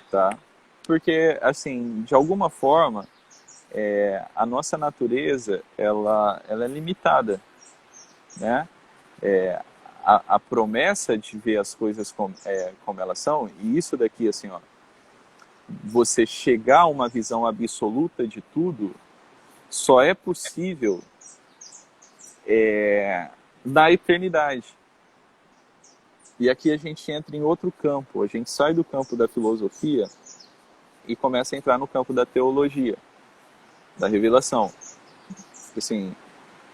tá? Porque, assim, de alguma forma, a nossa natureza, ela é limitada, né? A promessa de ver as coisas como elas são, e isso daqui, assim, ó, você chegar a uma visão absoluta de tudo, só é possível na eternidade. E aqui a gente entra em outro campo, a gente sai do campo da filosofia e começa a entrar no campo da teologia, da revelação. Assim,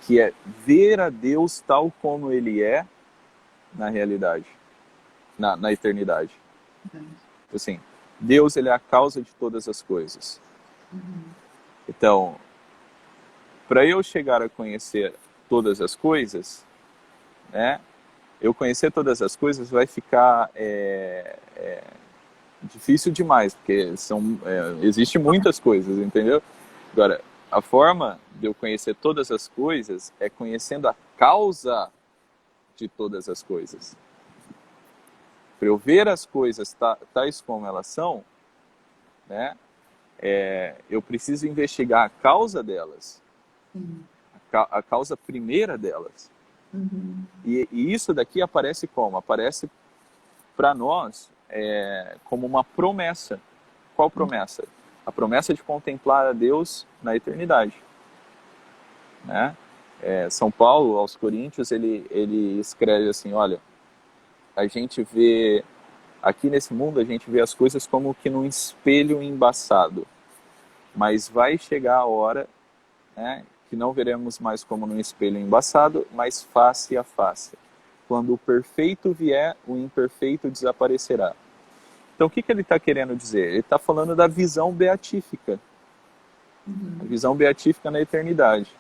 que é ver a Deus tal como Ele é na realidade, na eternidade. Assim, Deus, ele é a causa de todas as coisas. Então, para eu chegar a conhecer todas as coisas, né? Eu conhecer todas as coisas vai ficar difícil demais, porque existe muitas coisas, entendeu? Agora, a forma de eu conhecer todas as coisas é conhecendo a causa de todas as coisas. Para eu ver as coisas tais como elas são, né? Eu preciso investigar a causa delas, a causa primeira delas. Uhum. E isso daqui aparece como? Aparece para nós como uma promessa. Qual promessa? A promessa de contemplar a Deus na eternidade. Né? São Paulo, aos Coríntios, ele escreve assim, olha, a gente vê, aqui nesse mundo, a gente vê as coisas como que num espelho embaçado. Mas vai chegar a hora, né, que não veremos mais como num espelho embaçado, mas face a face. Quando o perfeito vier, o imperfeito desaparecerá. Então, o que ele está querendo dizer? Ele está falando da visão beatífica. A visão beatífica na eternidade.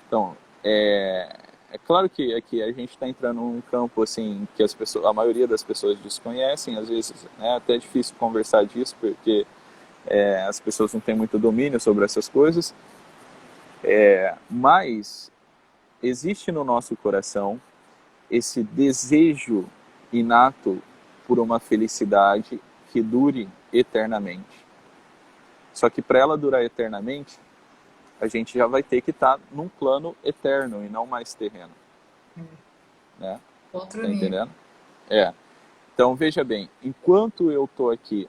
Então, é claro que aqui a gente está entrando num campo assim que a maioria das pessoas desconhecem. Às vezes é até difícil conversar disso, porque as pessoas não têm muito domínio sobre essas coisas. Mas existe no nosso coração esse desejo inato por uma felicidade que dure eternamente. Só que para ela durar eternamente, a gente já vai ter que estar num plano eterno e não mais terreno. Né? Outro Tá nível. entendendo? Então, veja bem, enquanto eu estou aqui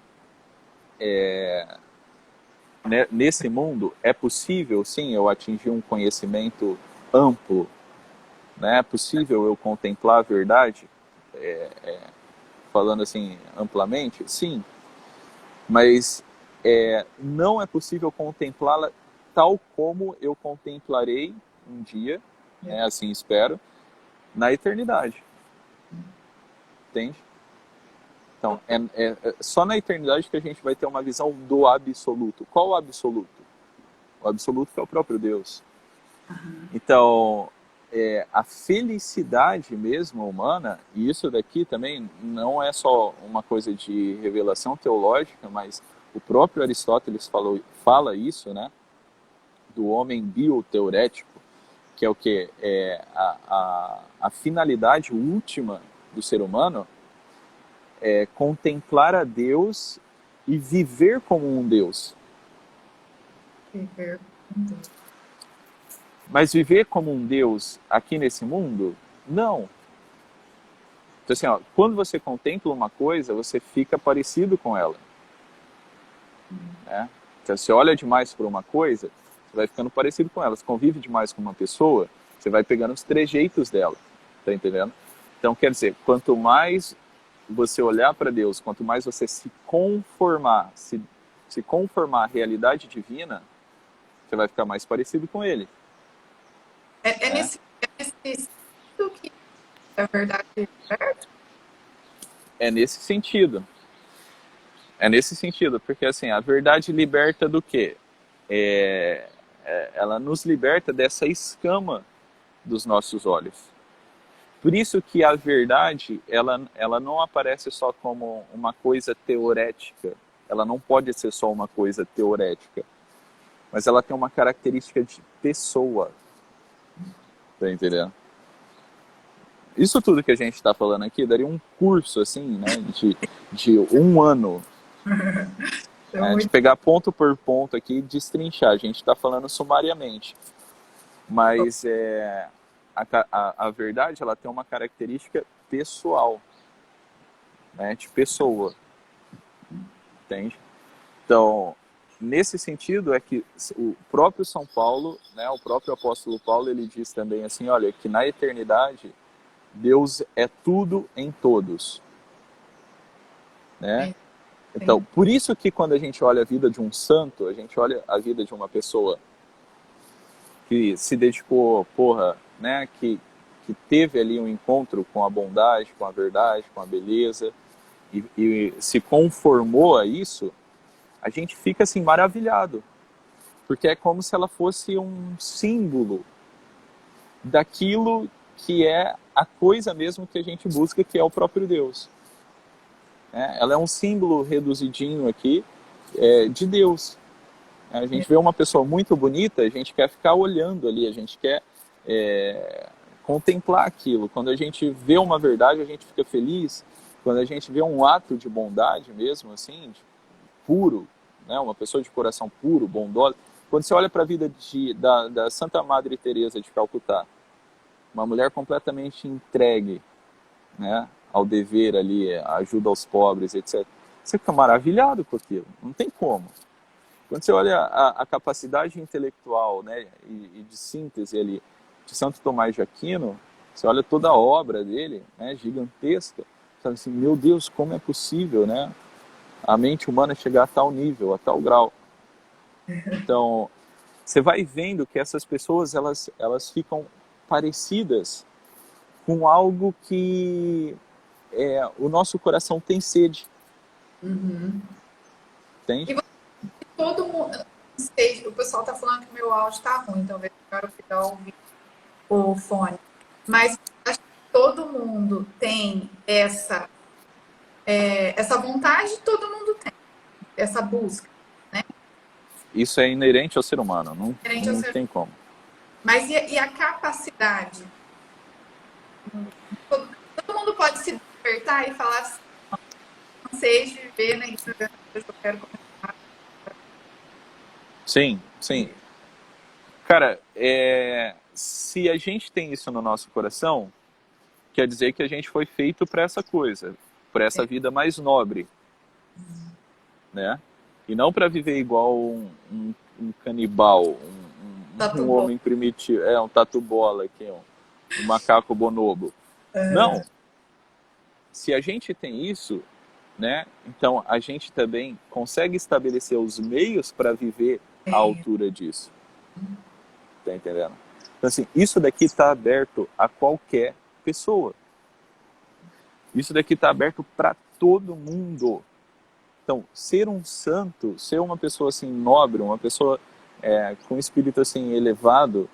nesse mundo, é possível, sim, eu atingir um conhecimento amplo, né? É possível eu contemplar a verdade, falando assim amplamente? Sim, mas não é possível contemplá-la tal como eu contemplarei um dia, né, assim espero, na eternidade. Entende? Então, só na eternidade que a gente vai ter uma visão do absoluto. Qual o absoluto? O absoluto que é o próprio Deus. Então, a felicidade mesmo humana, e isso daqui também não é só uma coisa de revelação teológica, mas o próprio Aristóteles fala isso, né? Do homem bioteorético, que é o quê? A finalidade última do ser humano é contemplar a Deus e viver como um Deus. Viver com Deus. Mas viver como um Deus aqui nesse mundo, não. Então, assim, quando você contempla uma coisa, você fica parecido com ela. Né? Então, você olha demais para uma coisa, você vai ficando parecido com ela. Você convive demais com uma pessoa, você vai pegando os trejeitos dela. Tá entendendo? Então, quer dizer, quanto mais você olhar para Deus, quanto mais você se conformar à realidade divina, você vai ficar mais parecido com Ele. Nesse sentido que a verdade liberta? É nesse sentido. É nesse sentido, porque assim, a verdade liberta do quê? Ela nos liberta dessa escama dos nossos olhos. Por isso que a verdade, ela não aparece só como uma coisa teorética. Ela não pode ser só uma coisa teorética. Mas ela tem uma característica de pessoa. Tá entendendo? Isso tudo que a gente está falando aqui daria um curso, assim, né, de um ano. De pegar ponto por ponto aqui e destrinchar. A gente está falando sumariamente. Mas a verdade, ela tem uma característica pessoal. Né, de pessoa. Entende? Então, nesse sentido é que o próprio São Paulo, né, o próprio apóstolo Paulo, ele diz também assim, olha, que na eternidade Deus é tudo em todos. Né? Então, por isso que quando a gente olha a vida de um santo, a gente olha a vida de uma pessoa que se dedicou, né, que teve ali um encontro com a bondade, com a verdade, com a beleza, e se conformou a isso, a gente fica assim maravilhado. Porque é como se ela fosse um símbolo daquilo que é a coisa mesmo que a gente busca, que é o próprio Deus. Ela é um símbolo reduzidinho aqui de Deus. A gente vê uma pessoa muito bonita, a gente quer ficar olhando ali, a gente quer contemplar aquilo. Quando a gente vê uma verdade, a gente fica feliz. Quando a gente vê um ato de bondade mesmo, assim, puro, né? Uma pessoa de coração puro, bondosa. Quando você olha para a vida da Santa Madre Teresa de Calcutá, uma mulher completamente entregue, né, ao dever ali, a ajuda aos pobres, etc. Você fica maravilhado com aquilo, não tem como. Quando você olha a capacidade intelectual, né, e de síntese ali de Santo Tomás de Aquino, você olha toda a obra dele, né, gigantesca, você fala assim, meu Deus, como é possível, né, a mente humana chegar a tal nível, a tal grau. Então, você vai vendo que essas pessoas, elas ficam parecidas com algo que o nosso coração tem sede. Uhum. Entende? E todo mundo, não sei, o pessoal tá falando que meu áudio tá ruim, talvez eu quero ficar ouvindo o fone. Mas acho que todo mundo tem essa vontade, todo mundo tem essa busca, né? Isso é inerente ao ser humano, não, Diferente ao não ser. tem como. Mas e a capacidade? Todo mundo pode se despertar e falar assim, não sei de viver na ignorância, eu quero começar. Sim, sim. Cara, se a gente tem isso no nosso coração, quer dizer que a gente foi feito para essa coisa, para essa vida mais nobre, né? E não para viver igual um canibal, Tatu um bom. homem primitivo, um tatu-bola aqui, um macaco bonobo. Não. Se a gente tem isso, né? Então a gente também consegue estabelecer os meios para viver à altura disso. Tá entendendo? Então, assim, isso daqui está aberto a qualquer pessoa. Isso daqui está aberto para todo mundo. Então, ser um santo, ser uma pessoa assim nobre, uma pessoa com espírito assim elevado,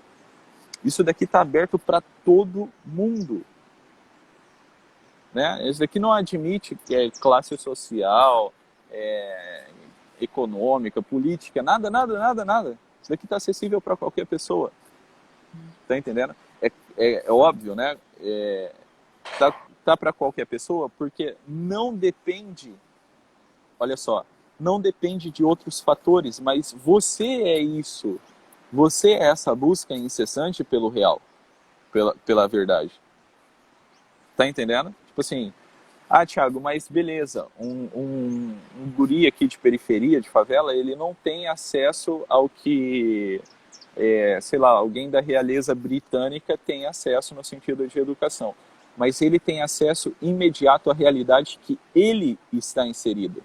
isso daqui está aberto para todo mundo. Né? Isso daqui não admite classe social, econômica, política, nada, nada, nada, nada. Isso daqui está acessível para qualquer pessoa. Tá entendendo? É óbvio, né? Tá para qualquer pessoa porque não depende, olha só, não depende de outros fatores, mas você é isso. Você é essa busca incessante pelo real, pela verdade. Tá entendendo? Tipo assim, Thiago, mas beleza, um guri aqui de periferia, de favela, ele não tem acesso ao que, sei lá, alguém da realeza britânica tem acesso no sentido de educação. Mas ele tem acesso imediato à realidade que ele está inserido.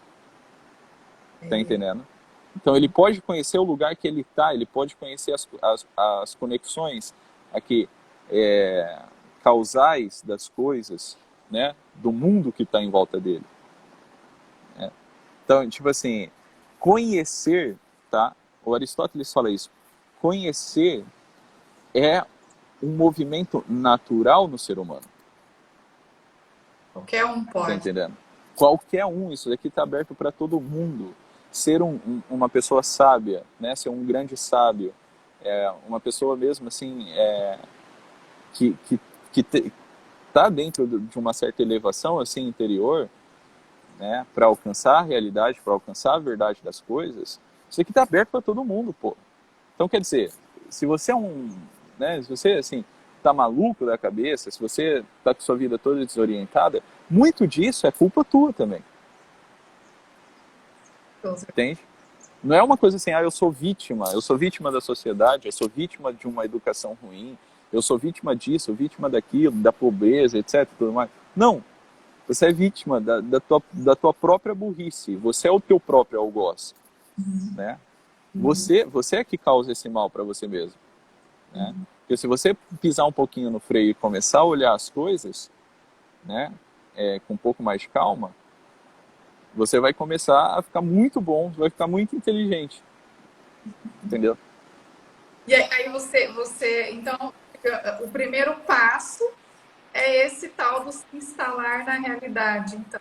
Tá entendendo? Então ele pode conhecer o lugar que ele está, ele pode conhecer as conexões aqui, causais das coisas, né, do mundo que está em volta dele. Então, tipo assim, conhecer, tá? O Aristóteles fala isso. Conhecer é um movimento natural no ser humano. Qualquer um Tá pode. entendendo? Qualquer um, isso daqui está aberto para todo mundo. Ser uma pessoa sábia, né? Ser um grande sábio, uma pessoa mesmo assim, que está dentro de uma certa elevação assim interior, né? Para alcançar a realidade, para alcançar a verdade das coisas, isso aqui está aberto para todo mundo, pô. Então quer dizer, se você se você assim tá maluco da cabeça, se você tá com sua vida toda desorientada, muito disso é culpa tua também. Entende? Não é uma coisa assim, eu sou vítima da sociedade, eu sou vítima de uma educação ruim, eu sou vítima disso, vítima daquilo, da pobreza, etc. Tudo mais. Não. Você é vítima da tua própria burrice. Você é o teu próprio algoz. Né? Você é que causa esse mal para você mesmo. Né? Porque se você pisar um pouquinho no freio e começar a olhar as coisas, né, com um pouco mais de calma, você vai começar a ficar muito bom, vai ficar muito inteligente. entendeu? E aí então, o primeiro passo é esse tal do se instalar na realidade, então.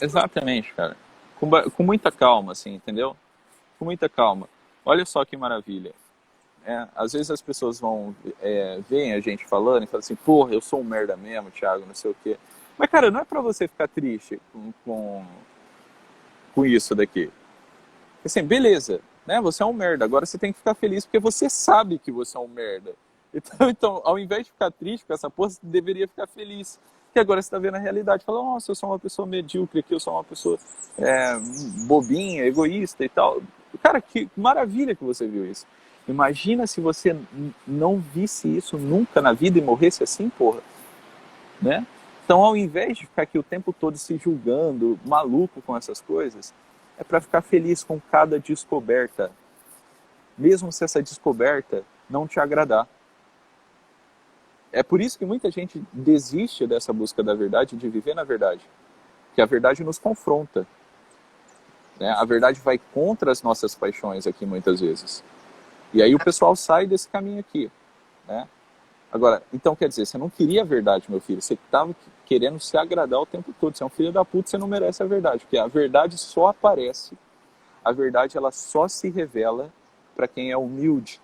Exatamente, cara. Com muita calma, assim, entendeu? Com muita calma. Olha só que maravilha. Às vezes as pessoas vão veem a gente falando e falam assim, porra, eu sou um merda mesmo, Thiago, não sei o quê. Mas, cara, não é pra você ficar triste com isso daqui. Assim, beleza, né? Você é um merda. Agora você tem que ficar feliz porque você sabe que você é um merda. Então, ao invés de ficar triste com essa porra, você deveria ficar feliz. Porque agora você está vendo a realidade. Fala, nossa, eu sou uma pessoa medíocre aqui, eu sou uma pessoa bobinha, egoísta e tal. Cara, que maravilha que você viu isso. Imagina se você não visse isso nunca na vida e morresse assim, porra. Né? Então, ao invés de ficar aqui o tempo todo se julgando, maluco com essas coisas, é para ficar feliz com cada descoberta, mesmo se essa descoberta não te agradar. É por isso que muita gente desiste dessa busca da verdade, de viver na verdade. Que a verdade nos confronta. Né? A verdade vai contra as nossas paixões aqui muitas vezes. E aí o pessoal sai desse caminho aqui. Né? Agora, então quer dizer, você não queria a verdade, meu filho. Você estava querendo se agradar o tempo todo. Você é um filho da puta, você não merece a verdade. Porque a verdade só aparece, a verdade ela só se revela para quem é humilde.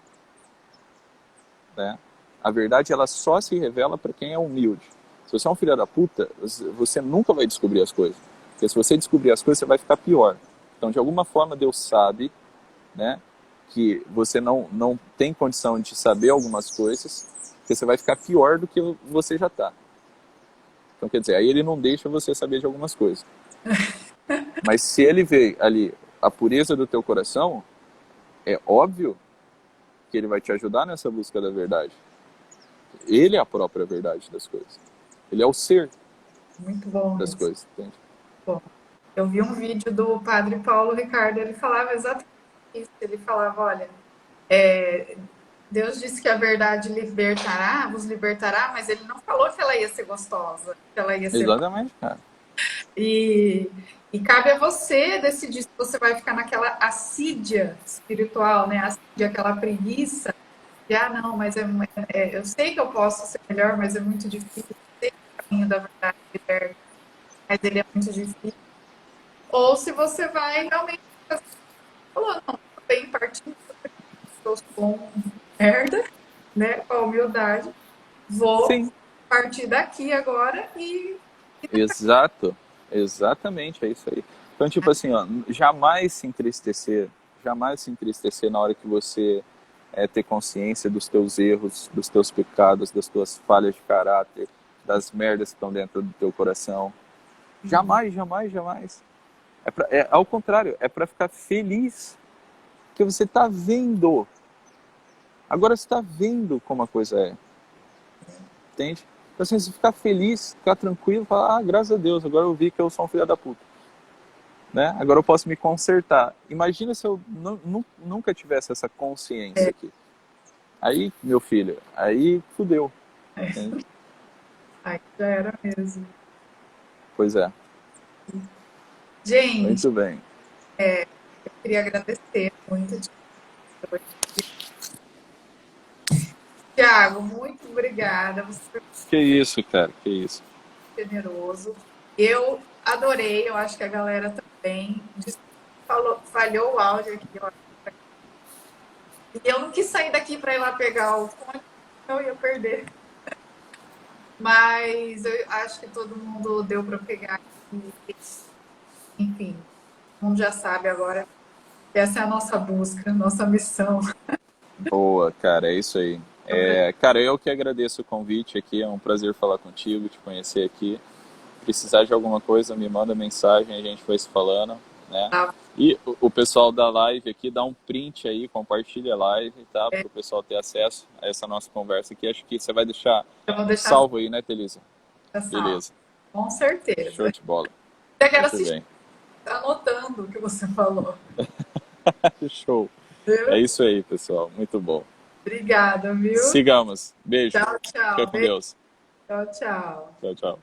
Né? A verdade ela só se revela para quem é humilde. Se você é um filho da puta, você nunca vai descobrir as coisas. Porque se você descobrir as coisas, você vai ficar pior. Então, de alguma forma, Deus sabe, né, que você não tem condição de saber algumas coisas, porque você vai ficar pior do que você já está. Então, quer dizer, aí ele não deixa você saber de algumas coisas. Mas se ele vê ali a pureza do teu coração, é óbvio que ele vai te ajudar nessa busca da verdade. Ele é a própria verdade das coisas. Ele é o ser Muito bom das isso. coisas, entende? Bom, eu vi um vídeo do padre Paulo Ricardo, ele falava exatamente isso. Ele falava, olha, Deus disse que a verdade libertará, vos libertará, mas ele não falou que ela ia ser gostosa, que ela ia ser... Exatamente, cara. E, e cabe a você decidir se você vai ficar naquela assídia espiritual, né? Assídia, aquela preguiça de, não, mas eu sei que eu posso ser melhor, mas é muito difícil. Eu sei que o caminho da verdade liberta, mas ele é muito difícil. Ou se você vai realmente falar, não, bem partindo, eu sou um merda, né? Com a humildade, vou Sim. partir daqui agora e Exato. Exatamente, é isso aí. Então, tipo assim, ó, jamais se entristecer na hora que você ter consciência dos teus erros, dos teus pecados, das tuas falhas de caráter, das merdas que estão dentro do teu coração. Jamais, jamais, jamais. Ao contrário, é para ficar feliz, porque você está vendo. Agora você está vendo como a coisa é. Entende? Então, assim, você ficar feliz, ficar tranquilo, falar, graças a Deus, agora eu vi que eu sou um filho da puta. Né? Agora eu posso me consertar. Imagina se eu nunca tivesse essa consciência aqui. Aí, meu filho, aí fudeu. Entende? aí já era mesmo. Pois é. Gente, Muito bem. eu queria agradecer muito. Tiago, muito obrigada. Você foi Que isso, cara, que isso. generoso. Eu adorei, eu acho que a galera também. Falhou o áudio aqui. E eu não quis sair daqui para ir lá pegar o fone, eu ia perder. Mas eu acho que todo mundo deu para pegar. Enfim, todo mundo já sabe agora. Essa é a nossa busca, nossa missão. Boa, cara, é isso aí. Cara, eu que agradeço o convite aqui, é um prazer falar contigo, te conhecer aqui. Precisar de alguma coisa, me manda mensagem, a gente vai se falando, né? Tá? E o pessoal da live aqui, dá um print aí, compartilha a live, tá? Para o pessoal ter acesso a essa nossa conversa aqui. Acho que você vai deixar Eu vou deixar salvo aí, né, Telisa? salvo. Beleza. Com certeza. Show de bola. Eu quero Muito assistir, bem. anotando o que você falou. Show. É Viu? isso aí, pessoal. Muito bom. Obrigada, viu? Sigamos. Beijo. Tchau, tchau. Fica com Beijo. Deus. Tchau, tchau. Tchau, tchau.